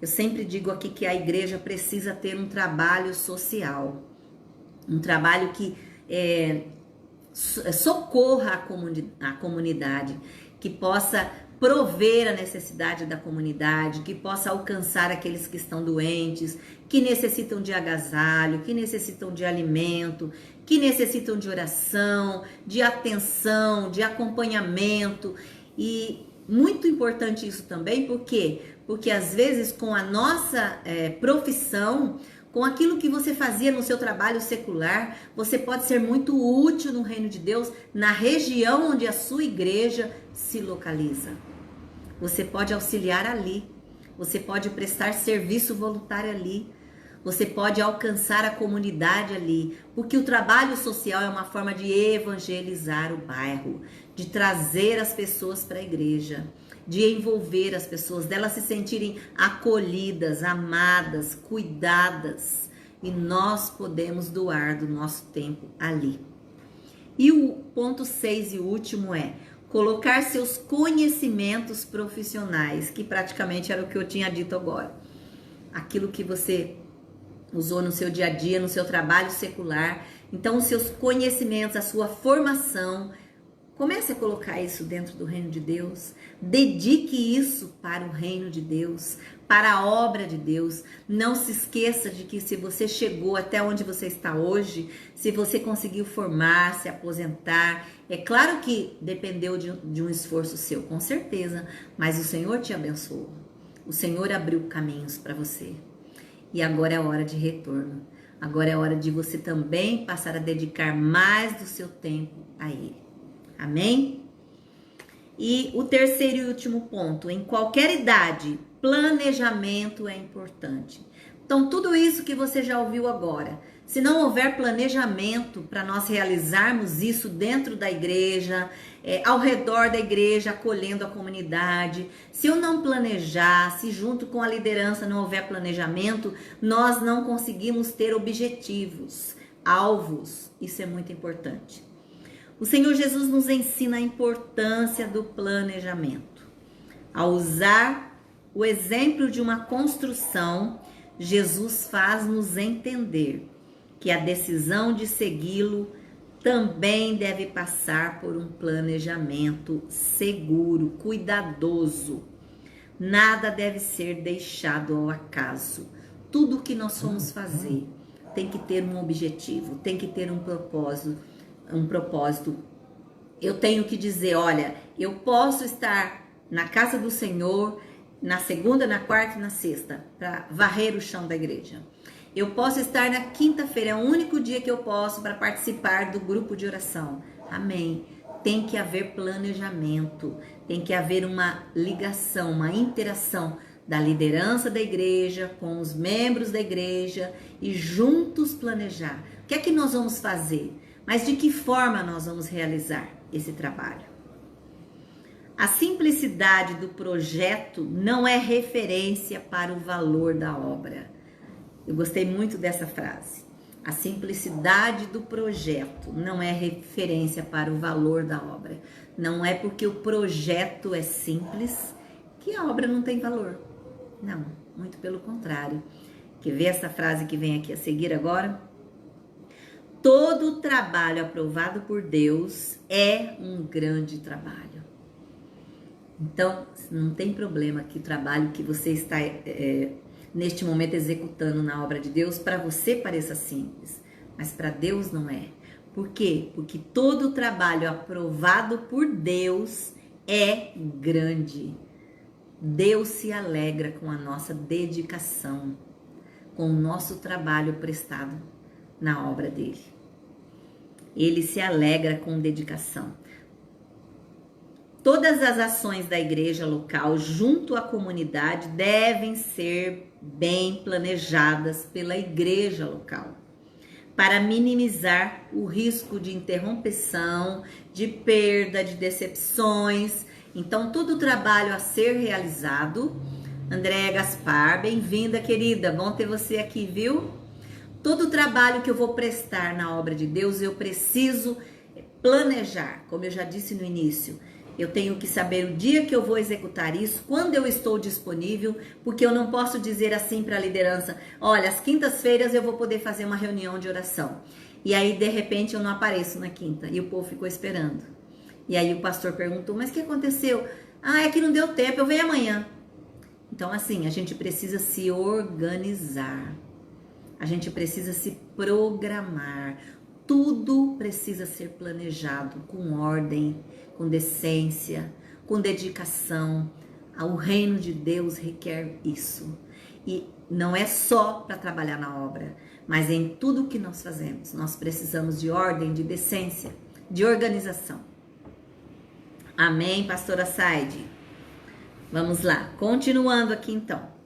Eu sempre digo aqui que a igreja precisa ter um trabalho social, um trabalho que socorra a comunidade, que possa prover a necessidade da comunidade, que possa alcançar aqueles que estão doentes, que necessitam de agasalho, que necessitam de alimento, que necessitam de oração, de atenção, de acompanhamento. E muito importante isso também, por quê? Porque às vezes com a nossa profissão, com aquilo que você fazia no seu trabalho secular, você pode ser muito útil no reino de Deus, na região onde a sua igreja se localiza. Você pode auxiliar ali, você pode prestar serviço voluntário ali, você pode alcançar a comunidade ali, porque o trabalho social é uma forma de evangelizar o bairro, de trazer as pessoas para a igreja, de envolver as pessoas, delas se sentirem acolhidas, amadas, cuidadas, e nós podemos doar do nosso tempo ali. E o ponto 6 e último é colocar seus conhecimentos profissionais, que praticamente era o que eu tinha dito agora. Aquilo que você usou no seu dia a dia, no seu trabalho secular. Então, os seus conhecimentos, a sua formação, Comece a colocar isso dentro do reino de Deus. Dedique isso para o reino de Deus, para a obra de Deus. Não se esqueça de que se você chegou até onde você está hoje, se você conseguiu formar, se aposentar, é claro que dependeu de um esforço seu, com certeza, mas o Senhor te abençoou. O Senhor abriu caminhos para você. E agora é a hora de retorno. Agora é a hora de você também passar a dedicar mais do seu tempo a Ele. Amém? E o terceiro e último ponto, em qualquer idade, planejamento é importante. Então, tudo isso que você já ouviu agora, se não houver planejamento para nós realizarmos isso dentro da igreja, ao redor da igreja, acolhendo a comunidade, se eu não planejar, se junto com a liderança não houver planejamento, nós não conseguimos ter objetivos, alvos. Isso é muito importante. O Senhor Jesus nos ensina a importância do planejamento. Ao usar o exemplo de uma construção, Jesus faz-nos entender que a decisão de segui-lo também deve passar por um planejamento seguro, cuidadoso. Nada deve ser deixado ao acaso. Tudo que nós formos fazer tem que ter um objetivo, tem que ter um propósito. Eu tenho que dizer, olha, eu posso estar na casa do Senhor na segunda, na quarta e na sexta para varrer o chão da igreja. Eu posso estar na quinta-feira, é o único dia que eu posso para participar do grupo de oração. Amém. Tem que haver planejamento, tem que haver uma ligação, uma interação da liderança da igreja com os membros da igreja e juntos planejar. O que é que nós vamos fazer? Mas de que forma nós vamos realizar esse trabalho? A simplicidade do projeto não é referência para o valor da obra. Eu gostei muito dessa frase. A simplicidade do projeto não é referência para o valor da obra. Não é porque o projeto é simples que a obra não tem valor. Não, muito pelo contrário. Quer ver essa frase que vem aqui a seguir agora? Todo trabalho aprovado por Deus é um grande trabalho. Então, não tem problema que o trabalho que você está neste momento executando na obra de Deus, para você pareça simples, mas para Deus não é. Por quê? Porque todo trabalho aprovado por Deus é grande. Deus se alegra com a nossa dedicação, com o nosso trabalho prestado na obra dele. Ele se alegra com dedicação. Todas as ações da igreja local junto à comunidade devem ser bem planejadas pela igreja local, para minimizar o risco de interrupção, de perda, de decepções. Então, todo o trabalho a ser realizado. Andréa Gaspar, bem-vinda, querida, bom ter você aqui, viu? Todo o trabalho que eu vou prestar na obra de Deus, eu preciso planejar, como eu já disse no início. Eu tenho que saber o dia que eu vou executar isso, quando eu estou disponível, porque eu não posso dizer assim para a liderança, olha, às quintas-feiras eu vou poder fazer uma reunião de oração. E aí, de repente, eu não apareço na quinta, e o povo ficou esperando. E aí o pastor perguntou, mas o que aconteceu? Ah, é que não deu tempo, eu venho amanhã. Então, assim, a gente precisa se organizar. A gente precisa se programar. Tudo precisa ser planejado com ordem, com decência, com dedicação. O reino de Deus requer isso. E não é só para trabalhar na obra, mas em tudo que nós fazemos. Nós precisamos de ordem, de decência, de organização. Amém, pastora Saide? Vamos lá, continuando aqui então.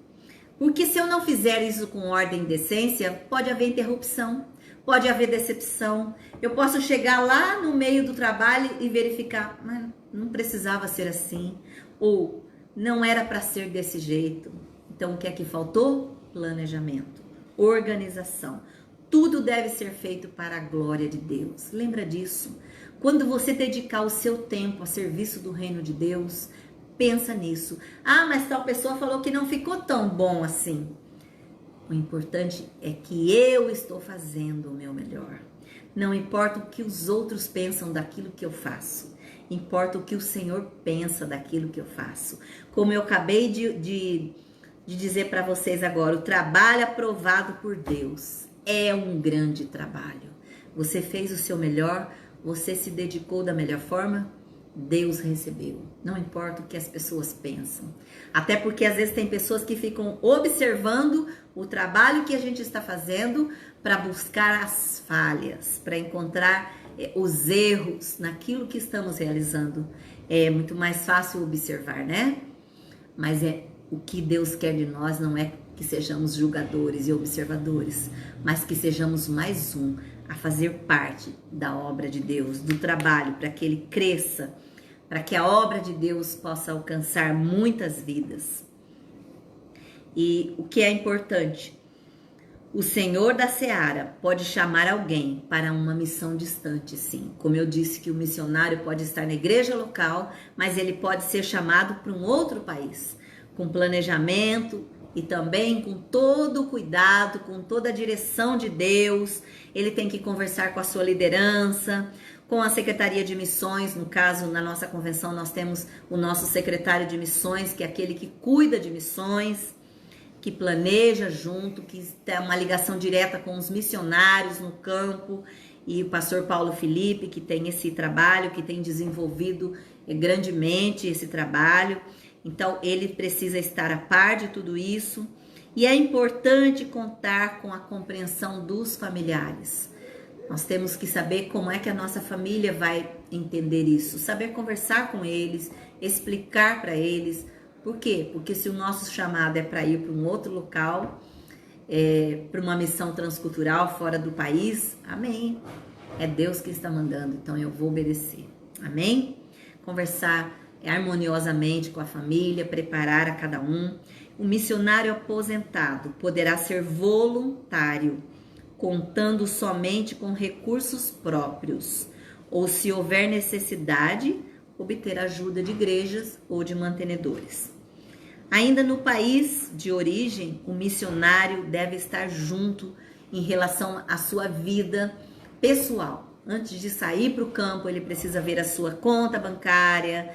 Porque se eu não fizer isso com ordem e decência, pode haver interrupção, pode haver decepção. Eu posso chegar lá no meio do trabalho e verificar, mas não precisava ser assim, ou não era para ser desse jeito. Então, o que é que faltou? Planejamento, organização. Tudo deve ser feito para a glória de Deus. Lembra disso? Quando você dedicar o seu tempo a serviço do reino de Deus, pensa nisso. Ah, mas tal pessoa falou que não ficou tão bom assim. O importante é que eu estou fazendo o meu melhor. Não importa o que os outros pensam daquilo que eu faço. importa o que o Senhor pensa daquilo que eu faço. Como eu acabei de dizer para vocês agora, o trabalho aprovado por Deus é um grande trabalho. Você fez o seu melhor, você se dedicou da melhor forma, Deus recebeu. Não importa o que as pessoas pensam. Até porque às vezes tem pessoas que ficam observando o trabalho que a gente está fazendo para buscar as falhas, para encontrar os erros naquilo que estamos realizando. É muito mais fácil observar, né? Mas o que Deus quer de nós não é que sejamos julgadores e observadores, mas que sejamos mais um a fazer parte da obra de Deus, do trabalho, para que ele cresça, para que a obra de Deus possa alcançar muitas vidas. E o que é importante? O Senhor da Seara pode chamar alguém para uma missão distante, sim. Como eu disse que o missionário pode estar na igreja local, mas ele pode ser chamado para um outro país, com planejamento e também com todo o cuidado, com toda a direção de Deus. Ele tem que conversar com a sua liderança, com a Secretaria de Missões. No caso, na nossa convenção, nós temos o nosso secretário de missões, que é aquele que cuida de missões, que planeja junto, que tem uma ligação direta com os missionários no campo, e o pastor Paulo Felipe, que tem esse trabalho, que tem desenvolvido grandemente esse trabalho. Então, ele precisa estar a par de tudo isso, e é importante contar com a compreensão dos familiares. Nós temos que saber como é que a nossa família vai entender isso, saber conversar com eles, explicar para eles. Por quê? Porque se o nosso chamado é para ir para um outro local, para uma missão transcultural fora do país, amém. É Deus que está mandando, então eu vou obedecer, amém? Conversar harmoniosamente com a família, preparar a cada um. O missionário aposentado poderá ser voluntário, contando somente com recursos próprios, ou se houver necessidade, obter ajuda de igrejas ou de mantenedores. Ainda no país de origem, o missionário deve estar junto em relação à sua vida pessoal. Antes de sair para o campo, ele precisa ver a sua conta bancária,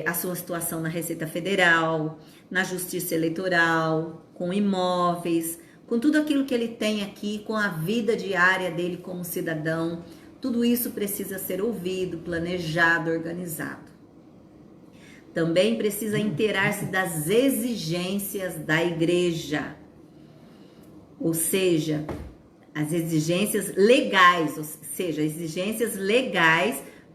a sua situação na Receita Federal, na Justiça Eleitoral, com imóveis, com tudo aquilo que ele tem aqui, com a vida diária dele como cidadão. Tudo isso precisa ser ouvido, planejado, organizado. Também precisa inteirar-se das exigências da igreja, ou seja, as exigências legais,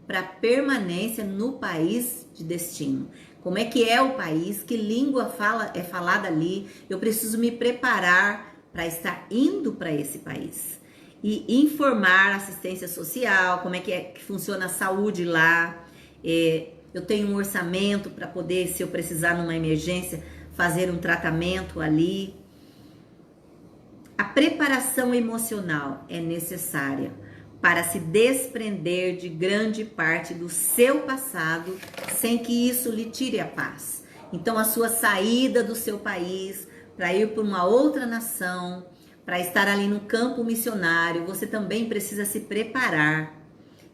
para permanência no país de destino. Como é que é o país, que língua é falada ali, eu preciso me preparar para estar indo para esse país. E informar a assistência social, como é que funciona a saúde lá. Eu tenho um orçamento para poder, se eu precisar numa emergência, fazer um tratamento ali. A preparação emocional é necessária para se desprender de grande parte do seu passado, sem que isso lhe tire a paz. Então, a sua saída do seu país para ir para uma outra nação, para estar ali no campo missionário, você também precisa se preparar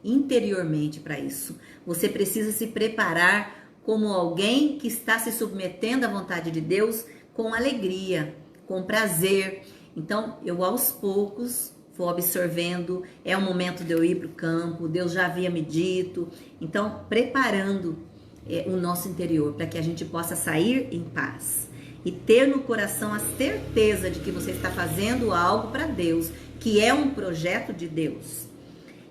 interiormente para isso. Você precisa se preparar como alguém que está se submetendo à vontade de Deus com alegria, com prazer. Então, eu aos poucos vou absorvendo, é o momento de eu ir para o campo, Deus já havia me dito. Então, preparando o nosso interior para que a gente possa sair em paz e ter no coração a certeza de que você está fazendo algo para Deus, que é um projeto de Deus.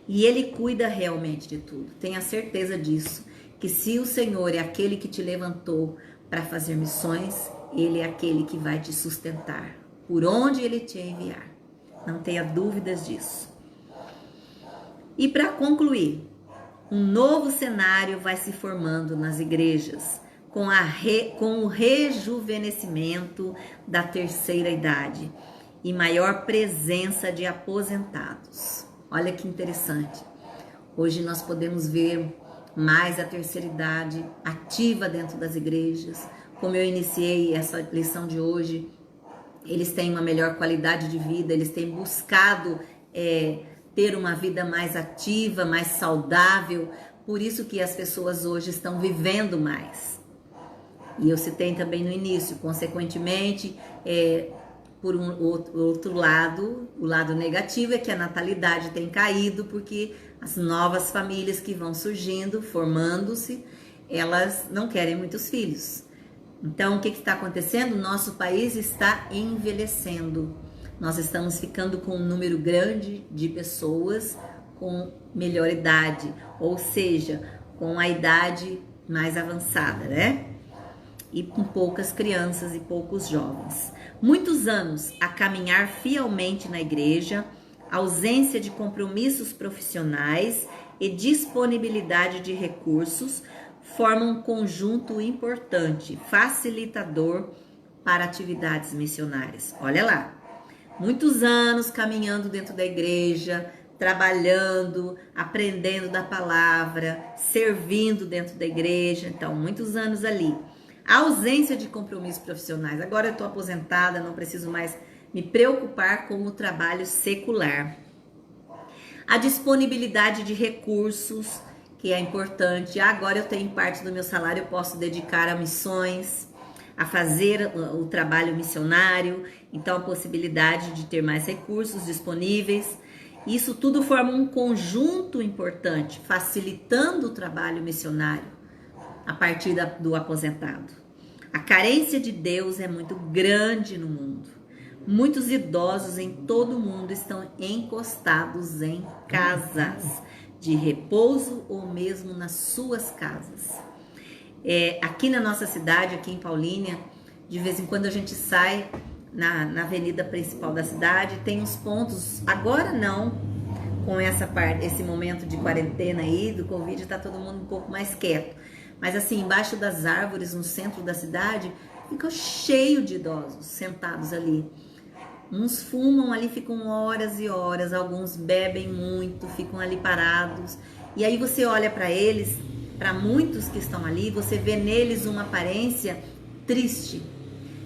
E Ele cuida realmente de tudo. Tenha certeza disso, que se o Senhor é aquele que te levantou para fazer missões, Ele é aquele que vai te sustentar por onde Ele te enviar. Não tenha dúvidas disso. E para concluir, um novo cenário vai se formando nas igrejas, com o rejuvenescimento da terceira idade e maior presença de aposentados. Olha que interessante. Hoje nós podemos ver mais a terceira idade ativa dentro das igrejas. Como eu iniciei essa lição de hoje, eles têm uma melhor qualidade de vida, eles têm buscado ter uma vida mais ativa, mais saudável, por isso que as pessoas hoje estão vivendo mais. E eu citei também no início, consequentemente, por um outro lado, o lado negativo é que a natalidade tem caído, porque as novas famílias que vão surgindo, formando-se, elas não querem muitos filhos. Então, o que está acontecendo? Nosso país está envelhecendo. Nós estamos ficando com um número grande de pessoas com melhor idade, ou seja, com a idade mais avançada, né? E com poucas crianças e poucos jovens. Muitos anos a caminhar fielmente na igreja, ausência de compromissos profissionais e disponibilidade de recursos formam um conjunto importante, facilitador para atividades missionárias. Olha lá, muitos anos caminhando dentro da igreja, trabalhando, aprendendo da palavra, servindo dentro da igreja, então muitos anos ali. A ausência de compromissos profissionais. Agora eu estou aposentada, não preciso mais me preocupar com o trabalho secular. A disponibilidade de recursos, que é importante. Agora eu tenho parte do meu salário, eu posso dedicar a missões, a fazer o trabalho missionário. Então a possibilidade de ter mais recursos disponíveis. Isso tudo forma um conjunto importante, facilitando o trabalho missionário a partir do aposentado. A carência de Deus é muito grande no mundo. Muitos idosos em todo o mundo estão encostados em casas de repouso ou mesmo nas suas casas. Aqui na nossa cidade, aqui em Paulínia, de vez em quando a gente sai na avenida principal da cidade, tem uns pontos, agora não, com esse momento de quarentena aí, do Covid, tá todo mundo um pouco mais quieto. Mas assim, embaixo das árvores, no centro da cidade, fica cheio de idosos sentados ali. Uns fumam ali, ficam horas e horas, alguns bebem muito, ficam ali parados. E aí você olha para eles, para muitos que estão ali, você vê neles uma aparência triste.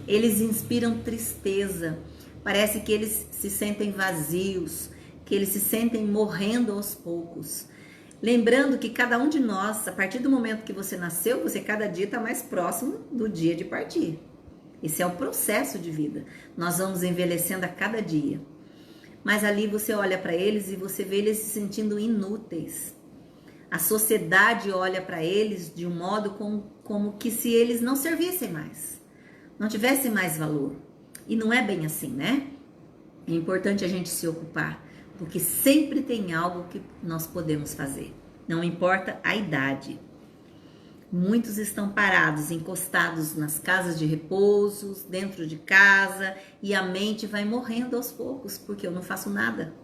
Eles inspiram tristeza. Parece que eles se sentem vazios, que eles se sentem morrendo aos poucos. Lembrando que cada um de nós, a partir do momento que você nasceu, você cada dia está mais próximo do dia de partir. Esse é o processo de vida. Nós vamos envelhecendo a cada dia. Mas ali você olha para eles e você vê eles se sentindo inúteis. A sociedade olha para eles de um modo como que se eles não servissem mais, não tivessem mais valor. E não é bem assim, né? É importante a gente se ocupar, porque sempre tem algo que nós podemos fazer, não importa a idade. Muitos estão parados, encostados nas casas de repouso, dentro de casa, e a mente vai morrendo aos poucos, porque eu não faço nada.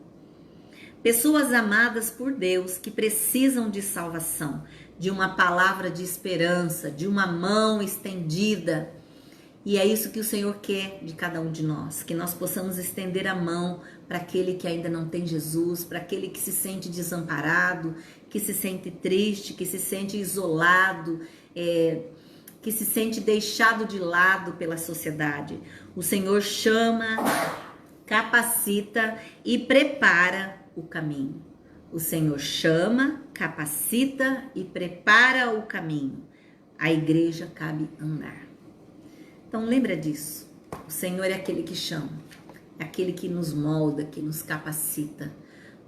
Pessoas amadas por Deus que precisam de salvação, de uma palavra de esperança, de uma mão estendida. E é isso que o Senhor quer de cada um de nós, que nós possamos estender a mão para aquele que ainda não tem Jesus, para aquele que se sente desamparado, que se sente triste, que se sente isolado, que se sente deixado de lado pela sociedade. O Senhor chama, capacita e prepara o caminho. O Senhor chama, capacita e prepara o caminho. A igreja cabe andar. Então lembra disso, o Senhor é aquele que chama, é aquele que nos molda, que nos capacita,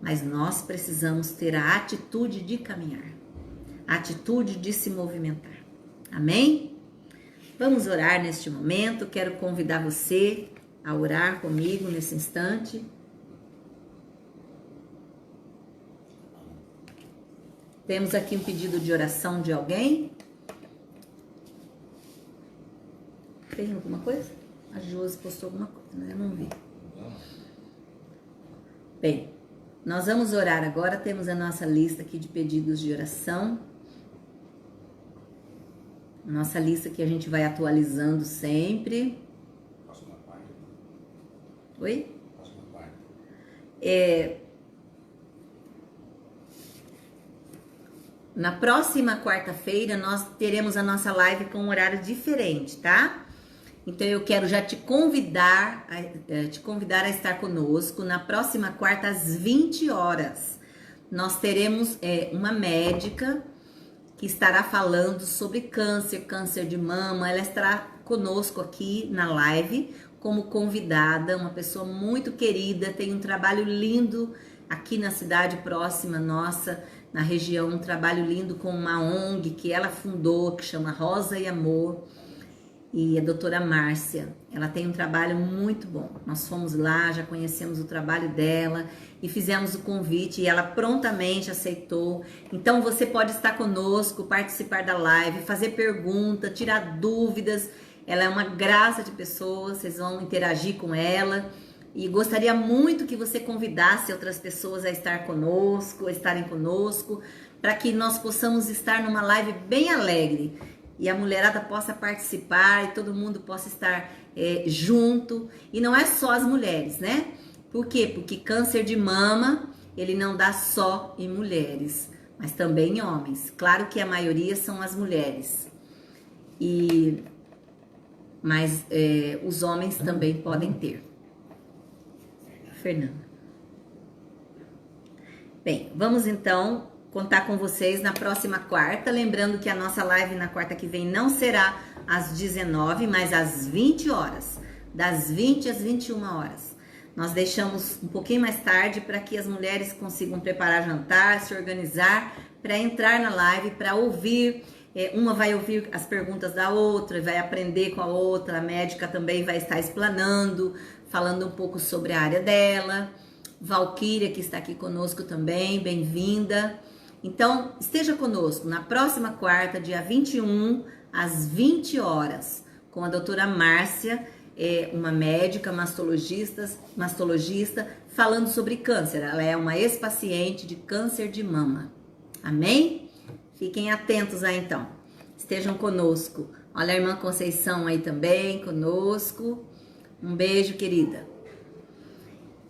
mas nós precisamos ter a atitude de caminhar, a atitude de se movimentar, amém? Vamos orar neste momento, quero convidar você a orar comigo nesse instante. Temos aqui um pedido de oração de alguém? Tem alguma coisa? A Josi postou alguma coisa, né? Eu não vi. Bem, nós vamos orar agora. Temos a nossa lista aqui de pedidos de oração. Nossa lista que a gente vai atualizando sempre. Oi? Na próxima quarta-feira nós teremos a nossa live com um horário diferente, tá? Então eu quero já te convidar a estar conosco na próxima quarta às 20 horas. Nós teremos uma médica que estará falando sobre câncer, câncer de mama. Ela estará conosco aqui na live como convidada, uma pessoa muito querida, tem um trabalho lindo aqui na cidade próxima nossa, na região, um trabalho lindo com uma ONG que ela fundou, que chama Rosa e Amor, e a doutora Márcia. Ela tem um trabalho muito bom. Nós fomos lá, já conhecemos o trabalho dela e fizemos o convite e ela prontamente aceitou. Então você pode estar conosco, participar da live, fazer pergunta, tirar dúvidas. Ela é uma graça de pessoa, vocês vão interagir com ela. E gostaria muito que você convidasse outras pessoas a estar conosco, a estarem conosco, para que nós possamos estar numa live bem alegre e a mulherada possa participar e todo mundo possa estar junto. E não é só as mulheres, né? Por quê? Porque câncer de mama, ele não dá só em mulheres, mas também em homens. Claro que a maioria são as mulheres, mas os homens também podem ter. Fernanda. Bem, vamos então contar com vocês na próxima quarta. Lembrando que a nossa live na quarta que vem não será às 19, mas às 20 horas. Das 20 às 21 horas. Nós deixamos um pouquinho mais tarde para que as mulheres consigam preparar jantar, se organizar para entrar na live, para ouvir. Uma vai ouvir as perguntas da outra, vai aprender com a outra. A médica também vai estar explanando, falando um pouco sobre a área dela. Valquíria, que está aqui conosco também, bem-vinda. Então, esteja conosco na próxima quarta, dia 21, às 20 horas, com a doutora Márcia, uma médica mastologista, falando sobre câncer. Ela é uma ex-paciente de câncer de mama. Amém? Fiquem atentos aí, então. Estejam conosco. Olha a irmã Conceição aí também, conosco. Um beijo, querida.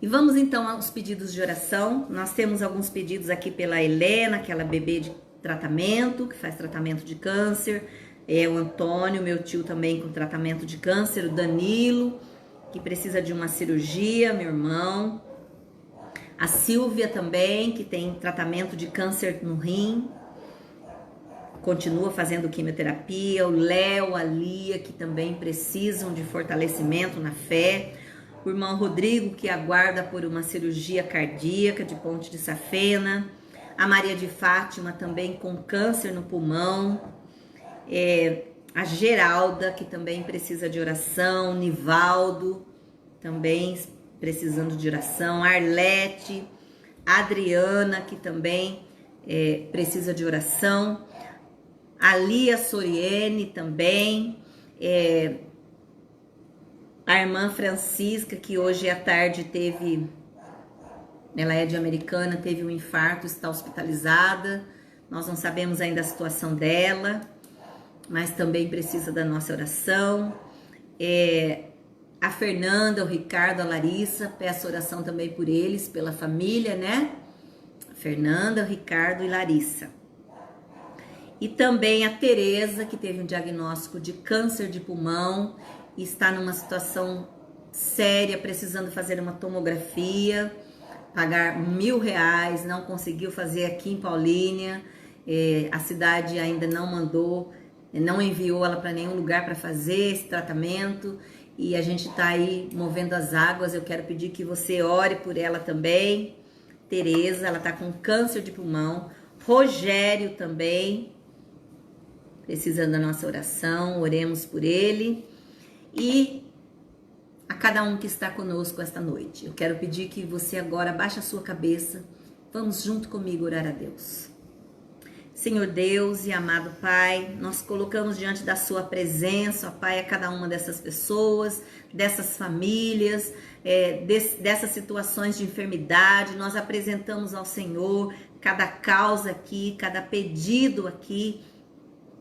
E vamos então aos pedidos de oração. Nós temos alguns pedidos aqui pela Helena, aquela bebê de tratamento, que faz tratamento de câncer. O Antônio, meu tio também com tratamento de câncer. O Danilo, que precisa de uma cirurgia, meu irmão. A Silvia também, que tem tratamento de câncer no rim. Continua fazendo quimioterapia. O Léo, a Lia, que também precisam de fortalecimento na fé. O irmão Rodrigo, que aguarda por uma cirurgia cardíaca de ponte de safena. A Maria de Fátima, também com câncer no pulmão. A Geralda, que também precisa de oração. Nivaldo, também precisando de oração. A Arlete. A Adriana, que também precisa de oração. A Lia Soriene também. A irmã Francisca, que hoje à tarde ela é de Americana, teve um infarto, está hospitalizada. Nós não sabemos ainda a situação dela, mas também precisa da nossa oração. A Fernanda, o Ricardo, a Larissa, peço oração também por eles, pela família, né? A Fernanda, o Ricardo e Larissa. E também a Tereza, que teve um diagnóstico de câncer de pulmão, e está numa situação séria, precisando fazer uma tomografia, pagar R$1.000, não conseguiu fazer aqui em Paulínia, a cidade ainda não mandou, não enviou ela para nenhum lugar para fazer esse tratamento, e a gente está aí movendo as águas. Eu quero pedir que você ore por ela também. Tereza, ela está com câncer de pulmão. Rogério também, precisando da nossa oração, oremos por ele. E a cada um que está conosco esta noite, eu quero pedir que você agora baixe a sua cabeça. Vamos junto comigo orar a Deus. Senhor Deus e amado Pai, nós colocamos diante da sua presença, ó Pai, a cada uma dessas pessoas, dessas famílias, dessas situações de enfermidade. Nós apresentamos ao Senhor cada causa aqui, cada pedido aqui.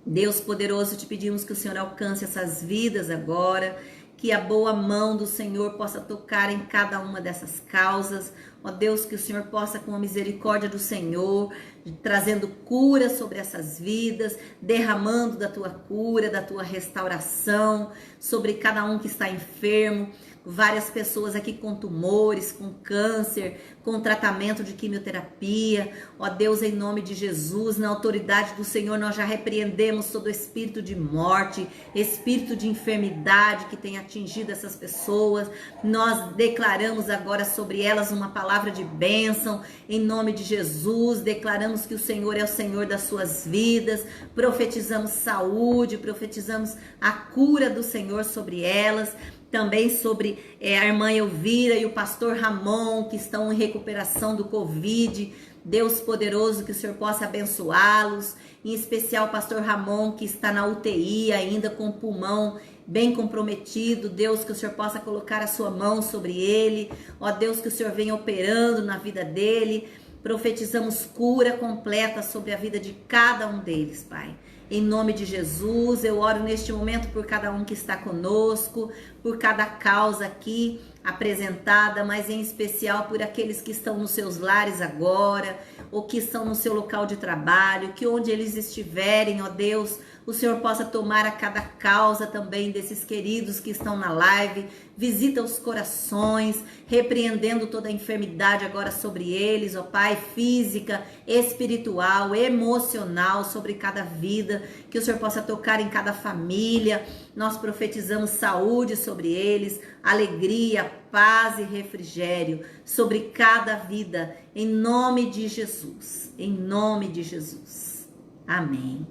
Deus poderoso, te pedimos que o Senhor alcance essas vidas agora, que a boa mão do Senhor possa tocar em cada uma dessas causas. Ó Deus, que o Senhor possa, com a misericórdia do Senhor, trazendo cura sobre essas vidas, derramando da tua cura, da tua restauração sobre cada um que está enfermo. Várias pessoas aqui com tumores, com câncer, com tratamento de quimioterapia. Ó Deus, em nome de Jesus, na autoridade do Senhor, nós já repreendemos todo espírito de morte, espírito de enfermidade que tem atingido essas pessoas. Nós declaramos agora sobre elas uma palavra de bênção, em nome de Jesus. Declaramos que o Senhor é o Senhor das suas vidas. Profetizamos saúde, profetizamos a cura do Senhor sobre elas. Também sobre a irmã Elvira e o pastor Ramon, que estão em recuperação do Covid. Deus poderoso, que o Senhor possa abençoá-los. Em especial o pastor Ramon, que está na UTI ainda com o pulmão bem comprometido. Deus, que o Senhor possa colocar a sua mão sobre ele. Ó Deus, que o Senhor venha operando na vida dele. Profetizamos cura completa sobre a vida de cada um deles, Pai. Em nome de Jesus, eu oro neste momento por cada um que está conosco, por cada causa aqui apresentada, mas em especial por aqueles que estão nos seus lares agora, ou que estão no seu local de trabalho, que onde eles estiverem, ó Deus, o Senhor possa tomar a cada causa também desses queridos que estão na live. Visita os corações, repreendendo toda a enfermidade agora sobre eles, ó Pai, física, espiritual, emocional, sobre cada vida, que o Senhor possa tocar em cada família. Nós profetizamos saúde sobre eles, alegria, paz e refrigério sobre cada vida, em nome de Jesus, em nome de Jesus. Amém.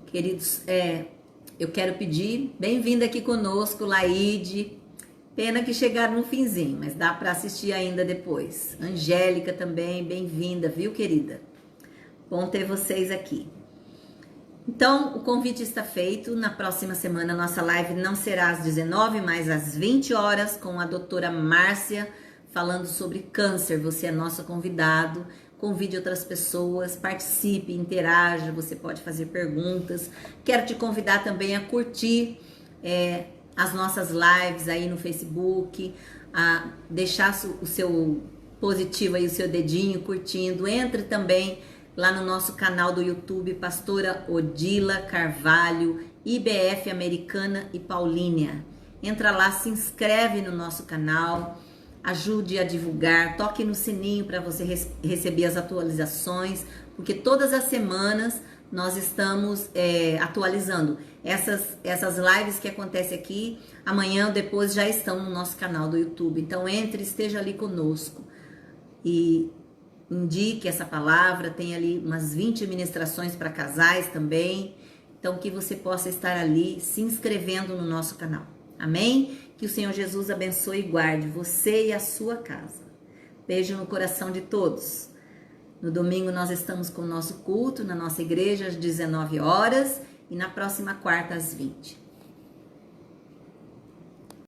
Queridos, eu quero pedir, bem-vinda aqui conosco, Laide. Pena que chegaram no finzinho, mas dá para assistir ainda depois. Angélica também, bem-vinda, viu, querida? Bom ter vocês aqui. Então, o convite está feito. Na próxima semana, nossa live não será às 19, mas às 20 horas, com a doutora Márcia, falando sobre câncer. Você é nosso convidado. Convide outras pessoas, participe, interaja, você pode fazer perguntas. Quero te convidar também a curtir as nossas lives aí no Facebook, a deixar o seu positivo aí, o seu dedinho curtindo. Entre também lá no nosso canal do YouTube, Pastora Odila Carvalho, IBF Americana e Paulínia. Entra lá, se inscreve no nosso canal. Ajude a divulgar, toque no sininho para você receber as atualizações, porque todas as semanas nós estamos atualizando. Essas lives que acontecem aqui, amanhã ou depois já estão no nosso canal do YouTube. Então entre, esteja ali conosco e indique essa palavra. Tem ali umas 20 ministrações para casais também. Então que você possa estar ali se inscrevendo no nosso canal. Amém? Que o Senhor Jesus abençoe e guarde você e a sua casa. Beijo no coração de todos. No domingo nós estamos com o nosso culto na nossa igreja às 19 horas e na próxima quarta às 20.